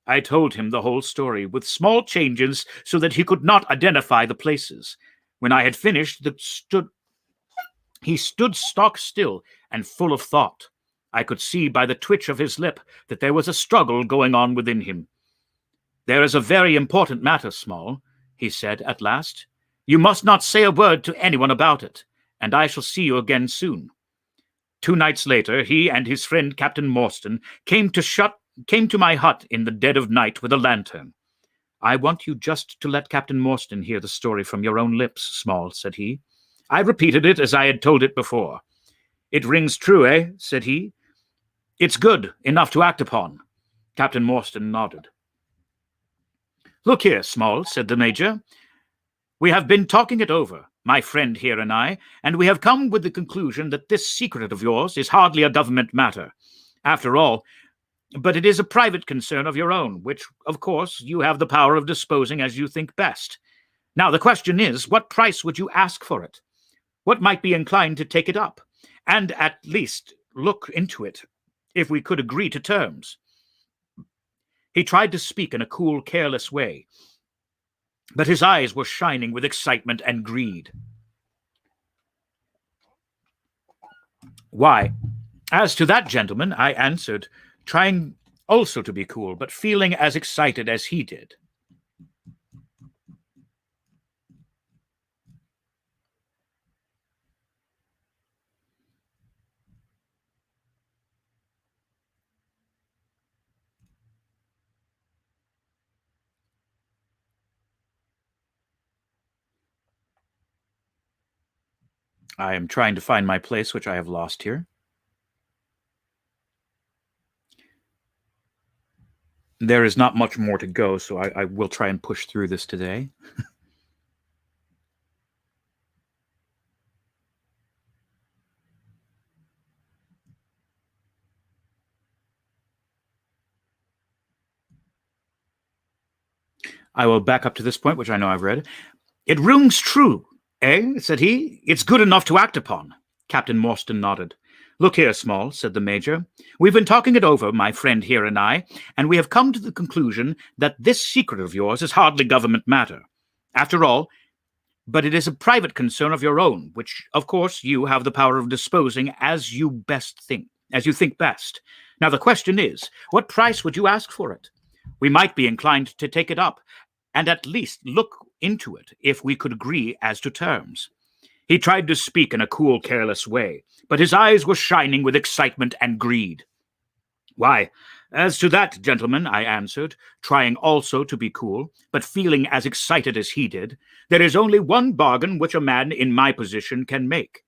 I told him the whole story, with small changes so that he could not identify the places. When I had finished, he stood stock still and full of thought. I could see by the twitch of his lip that there was a struggle going on within him. "There is a very important matter, Small," he said at last. "You must not say a word to anyone about it, and I shall see you again soon." 2 nights later, he and his friend Captain Morstan came to my hut in the dead of night with a lantern. "I want you just to let Captain Morstan hear the story from your own lips, Small," said he. I repeated it as I had told it before. "It rings true, eh?" said he. "It's good enough to act upon." Captain Morstan nodded. "Look here, Small," said the Major. "We have been talking it over, my friend here and I, and we have come with the conclusion that this secret of yours is hardly a government matter, after all, but it is a private concern of your own, which, of course, you have the power of disposing as you think best. Now, the question is, what price would you ask for it? What might be inclined to take it up, and at least look into it, if we could agree to terms?" He tried to speak in a cool, careless way, but his eyes were shining with excitement and greed. "Why, as to that, gentleman," I answered, trying also to be cool, but feeling as excited as he did. I am trying to find my place, which I have lost here. There is not much more to go, so I will try and push through this today. I will back up to this point, which I know I've read. "It rings true, eh?" said he. "It's good enough to act upon." Captain Morstan nodded. "Look here, Small," said the Major. "We've been talking it over, my friend here and I, and we have come to the conclusion that this secret of yours is hardly government matter. After all, but it is a private concern of your own, which, of course, you have the power of disposing as you think best. Now, the question is, what price would you ask for it? We might be inclined to take it up, and at least look into it, if we could agree as to terms." He tried to speak in a cool, careless way, but his eyes were shining with excitement and greed. "Why, as to that, gentlemen," I answered, trying also to be cool, but feeling as excited as he did, "there is only one bargain which a man in my position can make.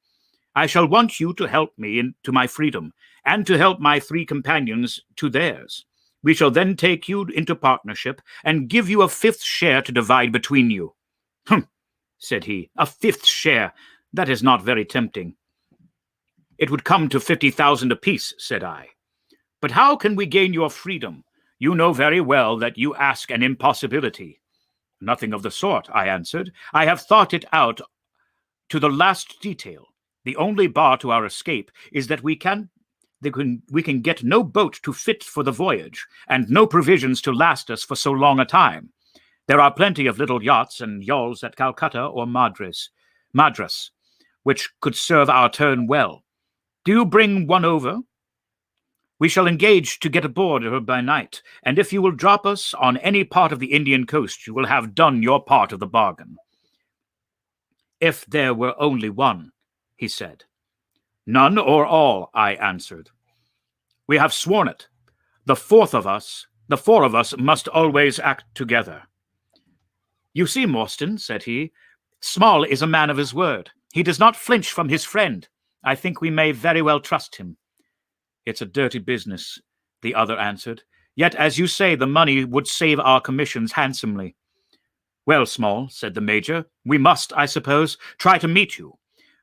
I shall want you to help me to my freedom, and to help my 3 companions to theirs. We shall then take you into partnership, and give you a 5th share to divide between you." "Humph," said he, "a 5th share. That is not very tempting." "It would come to 50,000 apiece," said I. "But how can we gain your freedom? You know very well that you ask an impossibility." "Nothing of the sort," I answered. "I have thought it out to the last detail. The only bar to our escape is that we can get no boat to fit for the voyage, and no provisions to last us for so long a time. There are plenty of little yachts and yawls at Calcutta or Madras, which could serve our turn well. Do you bring one over? We shall engage to get aboard her by night, and if you will drop us on any part of the Indian coast, you will have done your part of the bargain." "If there were only one," he said. "None or all," I answered. "We have sworn it. The 4 of us must always act together." "You see, Morstan," said he, "Small is a man of his word. He does not flinch from his friend. I think we may very well trust him." "It's a dirty business," the other answered. "Yet, as you say, the money would save our commissions handsomely." "Well, Small," said the Major, "we must, I suppose, try to meet you.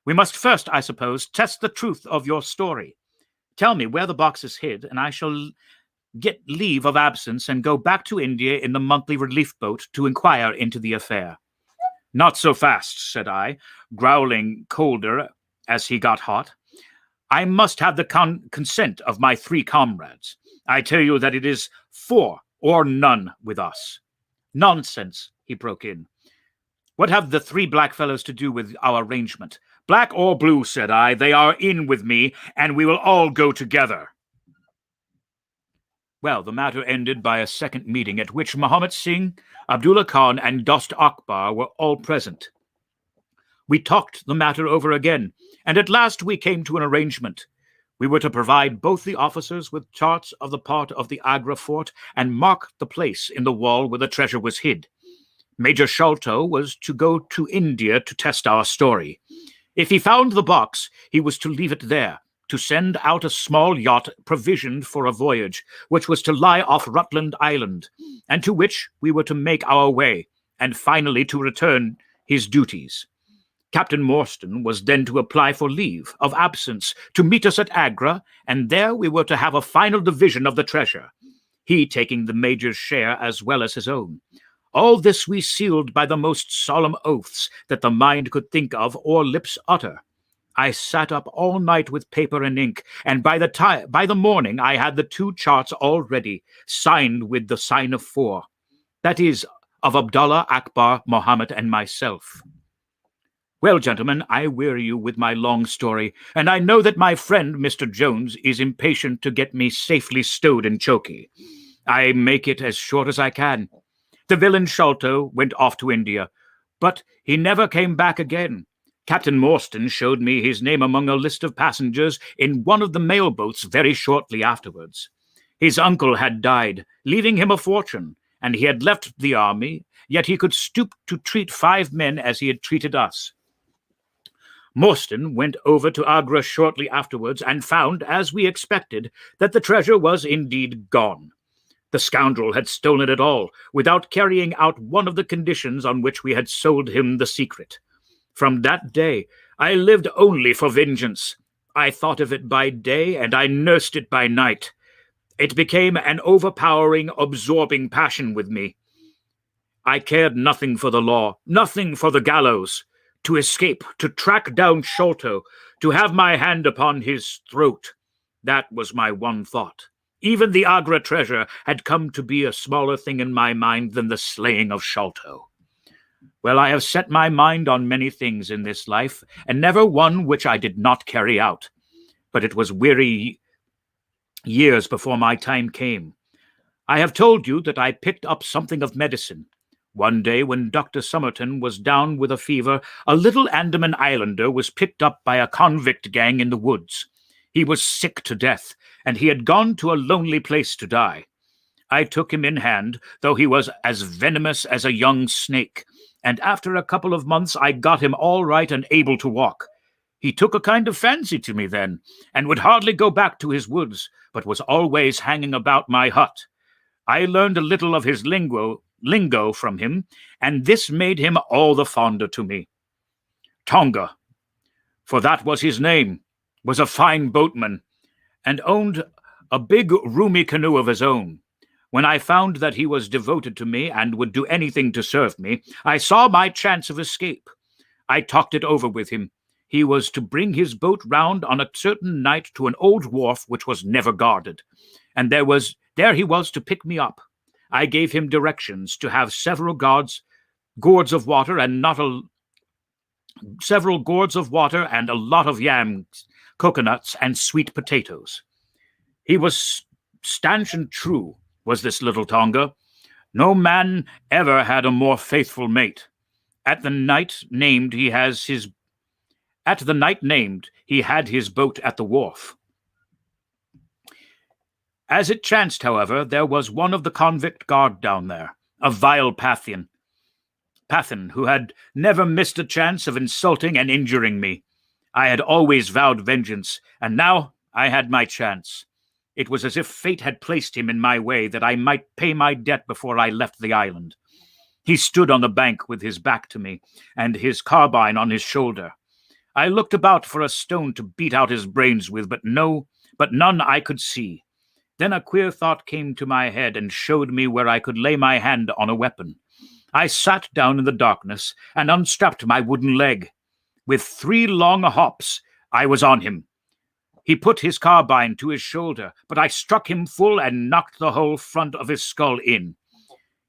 We must first, I suppose, test the truth of your story. Tell me where the box is hid, and I shall get leave of absence and go back to India in the monthly relief boat to inquire into the affair." "Not so fast," said I, growling colder as he got hot. "I must have the consent of my 3 comrades. I tell you that it is 4 or none with us." "Nonsense," he broke in. What have the 3 blackfellows to do with our arrangement? Black or blue, said I, they are in with me, and we will all go together. Well, the matter ended by a second meeting at which Muhammad Singh, Abdullah Khan, and Dost Akbar were all present. We talked the matter over again, and at last we came to an arrangement. We were to provide both the officers with charts of the part of the Agra fort and mark the place in the wall where the treasure was hid. Major Sholto was to go to India to test our story. If he found the box, he was to leave it there, to send out a small yacht provisioned for a voyage, which was to lie off Rutland Island, and to which we were to make our way, and finally to return his duties. Captain Morstan was then to apply for leave of absence to meet us at Agra, and there we were to have a final division of the treasure, he taking the major's share as well as his own. All this we sealed by the most solemn oaths that the mind could think of or lips utter. I sat up all night with paper and ink, and by the morning I had the 2 charts all ready, signed with the sign of 4. That is, of Abdullah, Akbar, Mohammed, and myself. Well, gentlemen, I weary you with my long story, and I know that my friend, Mr. Jones, is impatient to get me safely stowed in Choki. I make it as short as I can. The villain Sholto went off to India, but he never came back again. Captain Morstan showed me his name among a list of passengers in one of the mail boats very shortly afterwards. His uncle had died, leaving him a fortune, and he had left the army, yet he could stoop to treat 5 men as he had treated us. Morstan went over to Agra shortly afterwards and found, as we expected, that the treasure was indeed gone. The scoundrel had stolen it all, without carrying out one of the conditions on which we had sold him the secret. From that day, I lived only for vengeance. I thought of it by day, and I nursed it by night. It became an overpowering, absorbing passion with me. I cared nothing for the law, nothing for the gallows. To escape, to track down Sholto, to have my hand upon his throat. That was my one thought. Even the Agra treasure had come to be a smaller thing in my mind than the slaying of Sholto. Well, I have set my mind on many things in this life, and never one which I did not carry out. But it was weary years before my time came. I have told you that I picked up something of medicine. One day, when Dr. Somerton was down with a fever, a little Andaman islander was picked up by a convict gang in the woods. He was sick to death, and he had gone to a lonely place to die. I took him in hand, though he was as venomous as a young snake, and after a couple of months I got him all right and able to walk. He took a kind of fancy to me then, and would hardly go back to his woods, but was always hanging about my hut. I learned a little of his lingo from him, and this made him all the fonder to me. Tonga, for that was his name, was a fine boatman, and owned a big roomy canoe of his own. When I found that he was devoted to me and would do anything to serve me, I saw my chance of escape. I talked it over with him. He was to bring his boat round on a certain night to an old wharf which was never guarded, and there he was to pick me up. I gave him directions to have several gourds of water and a lot of yams, coconuts, and sweet potatoes. He was stanch and true, was this little Tonga. No man ever had a more faithful mate. At the night named, he had his boat at the wharf. As it chanced, however, there was one of the convict guard down there, a vile Pathan, who had never missed a chance of insulting and injuring me. I had always vowed vengeance, and now I had my chance. It was as if fate had placed him in my way that I might pay my debt before I left the island. He stood on the bank with his back to me, and his carbine on his shoulder. I looked about for a stone to beat out his brains with, but none I could see. Then a queer thought came to my head and showed me where I could lay my hand on a weapon. I sat down in the darkness and unstrapped my wooden leg. With 3 long hops, I was on him. He put his carbine to his shoulder, but I struck him full and knocked the whole front of his skull in.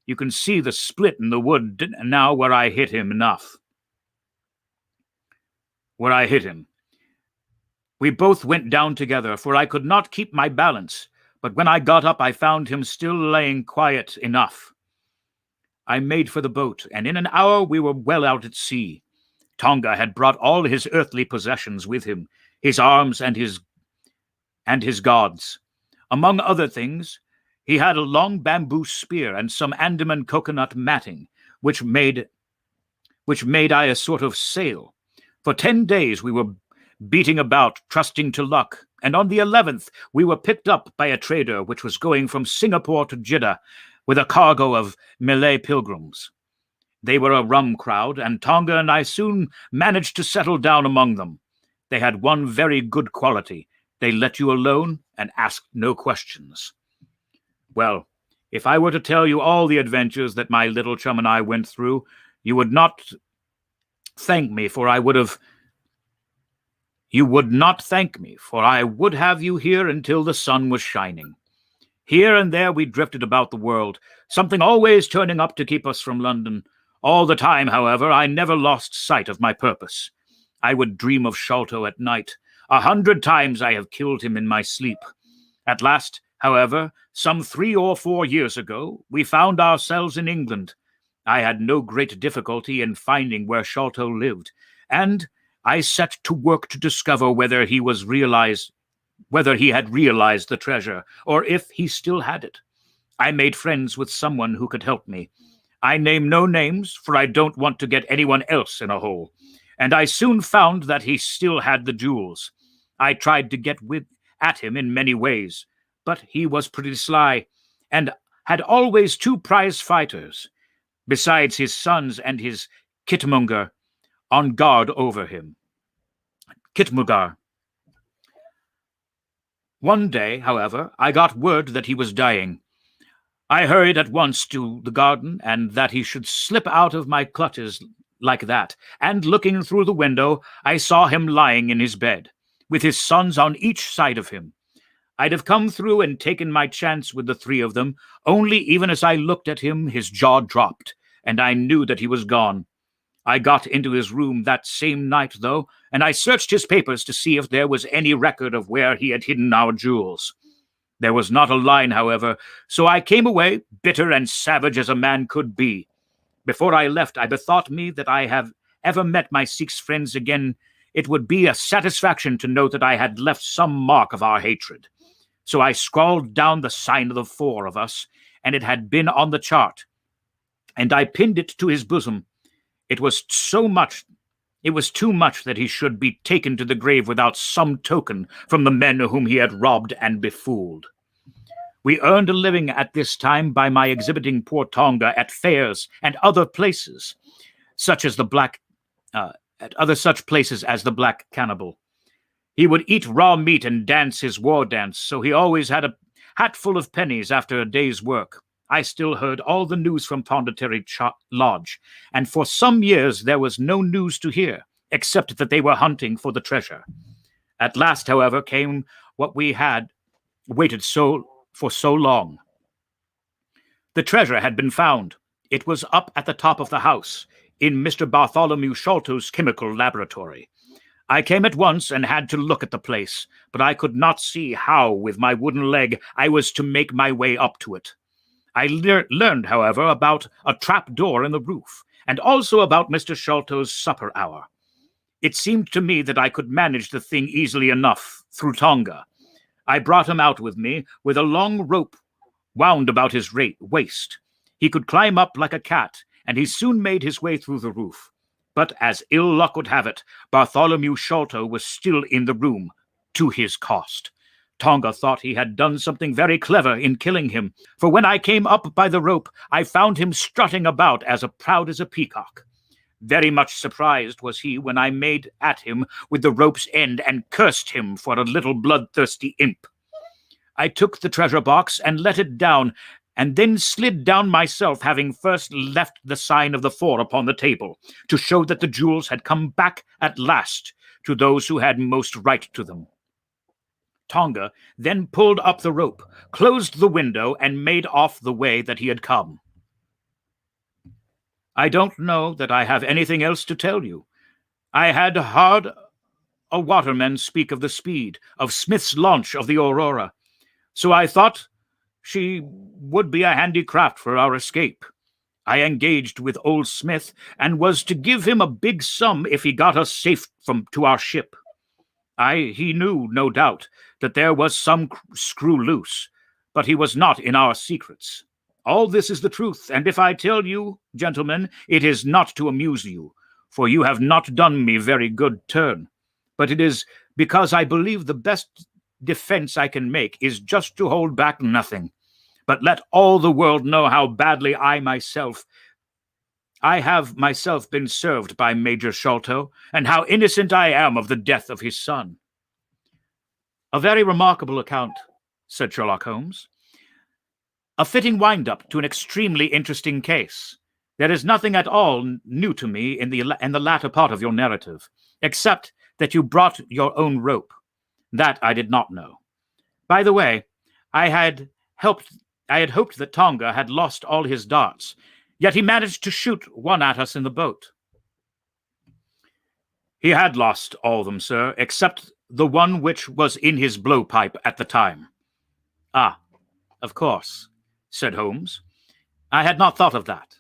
You can see the split in the wood now where I hit him enough. Where I hit him. We both went down together, for I could not keep my balance, but when I got up I found him still laying quiet enough. I made for the boat, and in an hour we were well out at sea. Tonga had brought all his earthly possessions with him, his arms and his gods. Among other things, he had a long bamboo spear and some Andaman coconut matting, which made I a sort of sail. For 10 days we were beating about, trusting to luck, and on the 11th we were picked up by a trader which was going from Singapore to Jeddah with a cargo of Malay pilgrims. They were a rum crowd, and Tonga and I soon managed to settle down among them. They had one very good quality. They let you alone and asked no questions. Well, if I were to tell you all the adventures that my little chum and I went through, you would not thank me, for I would have... You would not thank me, for I would have you here until the sun was shining. Here and there we drifted about the world, something always turning up to keep us from London. All the time, however, I never lost sight of my purpose. I would dream of Sholto at night. 100 times I have killed him in my sleep. At last, however, some 3 or 4 years ago, we found ourselves in England. I had no great difficulty in finding where Sholto lived, and I set to work to discover whether he had realized the treasure, or if he still had it. I made friends with someone who could help me. I name no names, for I don't want to get anyone else in a hole. And I soon found that he still had the jewels. I tried to get at him in many ways, but he was pretty sly, and had always 2 prize fighters, besides his sons and his Kitmungar, on guard over him. Kitmungar. One day, however, I got word that he was dying. I hurried at once to the garden, and that he should slip out of my clutches like that, and looking through the window, I saw him lying in his bed, with his sons on each side of him. I'd have come through and taken my chance with the 3 of them, only even as I looked at him, his jaw dropped, and I knew that he was gone. I got into his room that same night, though, and I searched his papers to see if there was any record of where he had hidden our jewels. There was not a line, however, so I came away, bitter and savage as a man could be. Before I left, I bethought me that I have ever met my 6 friends again, it would be a satisfaction to know that I had left some mark of our hatred. So I scrawled down the sign of the 4 of us, and it had been on the chart, and I pinned it to his bosom. It was too much that he should be taken to the grave without some token from the men whom he had robbed and befooled. We earned a living at this time by my exhibiting poor Tonga at fairs and other places, such as the Black Cannibal. He would eat raw meat and dance his war dance, so he always had a hatful of pennies after a day's work. I still heard all the news from Pondicherry Lodge, and for some years there was no news to hear, except that they were hunting for the treasure. At last, however, came what we had waited for so long. The treasure had been found. It was up at the top of the house, in Mr. Bartholomew Sholto's chemical laboratory. I came at once and had to look at the place, but I could not see how, with my wooden leg, I was to make my way up to it. I learned, however, about a trap door in the roof, and also about Mr. Sholto's supper hour. It seemed to me that I could manage the thing easily enough through Tonga. I brought him out with me, with a long rope wound about his waist. He could climb up like a cat, and he soon made his way through the roof. But as ill luck would have it, Bartholomew Sholto was still in the room, to his cost. Tonga thought he had done something very clever in killing him, for when I came up by the rope, I found him strutting about as proud as a peacock. Very much surprised was he when I made at him with the rope's end and cursed him for a little bloodthirsty imp. I took the treasure box and let it down, and then slid down myself, having first left the sign of the 4 upon the table, to show that the jewels had come back at last to those who had most right to them. Tonga then pulled up the rope, closed the window, and made off the way that he had come. I don't know that I have anything else to tell you. I had heard a waterman speak of the speed of Smith's launch of the Aurora, so I thought she would be a handy craft for our escape. I engaged with old Smith and was to give him a big sum if he got us safe to our ship. He knew, no doubt, that there was some screw loose, but he was not in our secrets. All this is the truth, and if I tell you, gentlemen, it is not to amuse you, for you have not done me very good turn, but it is because I believe the best defense I can make is just to hold back nothing, but let all the world know how badly I have myself been served by Major Sholto, and how innocent I am of the death of his son. A very remarkable account, said Sherlock Holmes. A fitting wind-up to an extremely interesting case. There is nothing at all new to me in the latter part of your narrative, except that you brought your own rope. That I did not know. By the way, I had hoped that Tonga had lost all his darts, yet he managed to shoot one at us in the boat. He had lost all of them, sir, except the one which was in his blowpipe at the time. Ah, of course, said Holmes. I had not thought of that.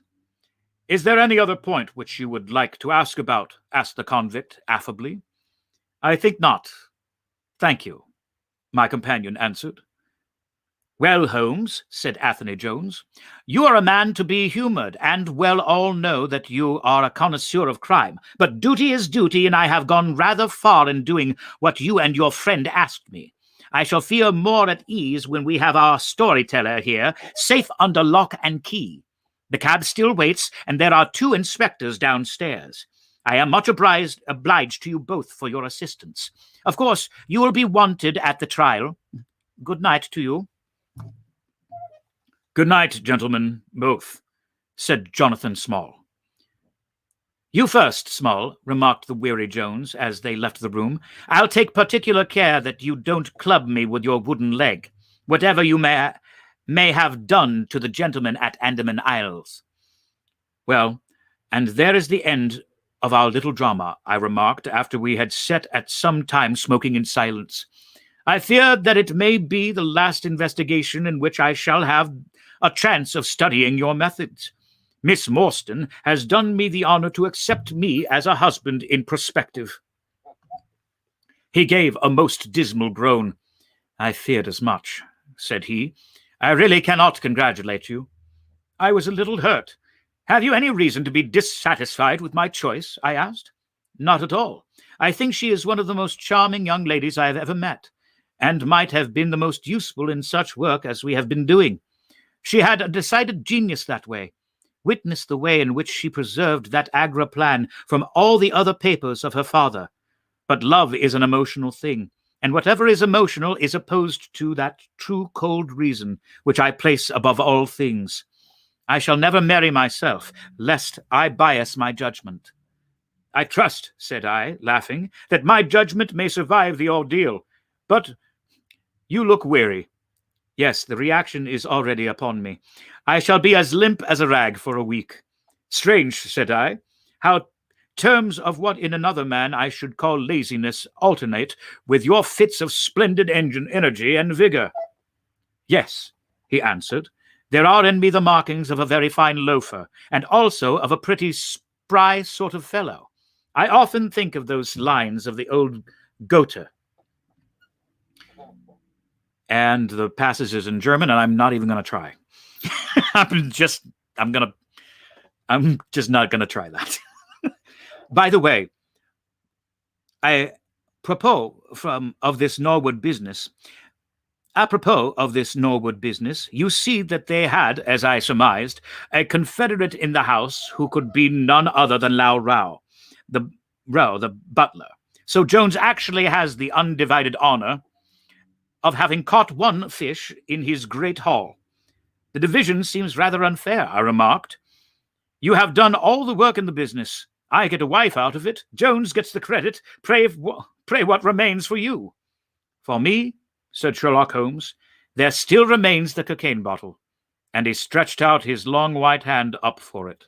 Is there any other point which you would like to ask about? Asked the convict affably. I think not. Thank you, my companion answered. Well, Holmes, said Anthony Jones, you are a man to be humoured, and well all know that you are a connoisseur of crime. But duty is duty, and I have gone rather far in doing what you and your friend asked me. I shall feel more at ease when we have our storyteller here, safe under lock and key. The cab still waits, and there are 2 inspectors downstairs. I am much obliged to you both for your assistance. Of course, you will be wanted at the trial. Good night to you. Good night, gentlemen, both, said Jonathan Small. You first, Small, remarked the weary Jones as they left the room. I'll take particular care that you don't club me with your wooden leg, whatever you may have done to the gentleman at Andaman Isles. Well, and there is the end of our little drama, I remarked after we had sat at some time smoking in silence. I fear that it may be the last investigation in which I shall have a chance of studying your methods. Miss Morstan has done me the honor to accept me as a husband in prospective. He gave a most dismal groan. I feared as much, said he. I really cannot congratulate you. I was a little hurt. Have you any reason to be dissatisfied with my choice? I asked. Not at all. I think she is one of the most charming young ladies I have ever met, and might have been the most useful in such work as we have been doing. She had a decided genius that way. Witness the way in which she preserved that Agra plan from all the other papers of her father. But love is an emotional thing, and whatever is emotional is opposed to that true cold reason which I place above all things. I shall never marry myself, lest I bias my judgment. I trust, said I, laughing, that my judgment may survive the ordeal. But you look weary. Yes, the reaction is already upon me. I shall be as limp as a rag for a week. Strange, said I, how terms of what in another man I should call laziness alternate with your fits of splendid energy and vigor. Yes, he answered, there are in me the markings of a very fine loafer, and also of a pretty spry sort of fellow. I often think of those lines of the old Goethe. And the passage is in German, and I'm not even going to try. I'm just not going to try that. By the way, apropos of this Norwood business, you see that they had, as I surmised, a confederate in the house who could be none other than Lao Rao, the butler. So Jones actually has the undivided honor of having caught one fish in his great haul. The division seems rather unfair, I remarked. You have done all the work in the business. I get a wife out of it. Jones gets the credit. Pray what remains for you? For me, said Sherlock Holmes, there still remains the cocaine bottle. And he stretched out his long white hand up for it.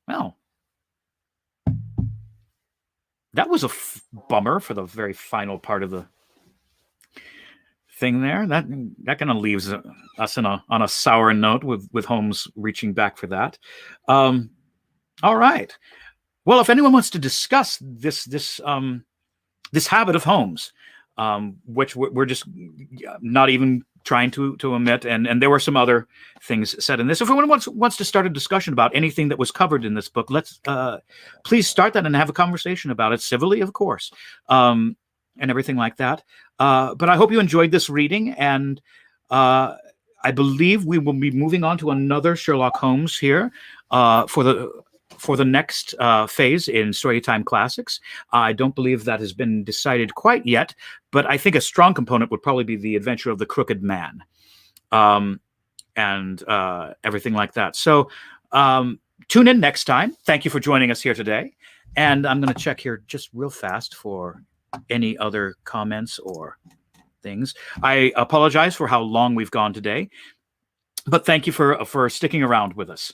Well, that was a bummer for the very final part of the thing there. That kind of leaves us on a sour note with Holmes reaching back for that. All right. Well, if anyone wants to discuss this habit of Holmes, which we're just not even trying to omit, and there were some other things said in this. If anyone wants to start a discussion about anything that was covered in this book, let's please start that and have a conversation about it civilly, of course, and everything like that. But I hope you enjoyed this reading, and I believe we will be moving on to another Sherlock Holmes here for the next phase in Storytime Classics. I don't believe that has been decided quite yet, but I think a strong component would probably be the adventure of the Crooked Man, and everything like that. So tune in next time. Thank you for joining us here today. And I'm going to check here just real fast for any other comments or things. I apologize for how long we've gone today, but thank you for sticking around with us.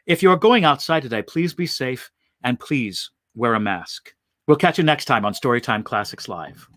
If you're going outside today, please be safe and please wear a mask. We'll catch you next time on Storytime Classics Live.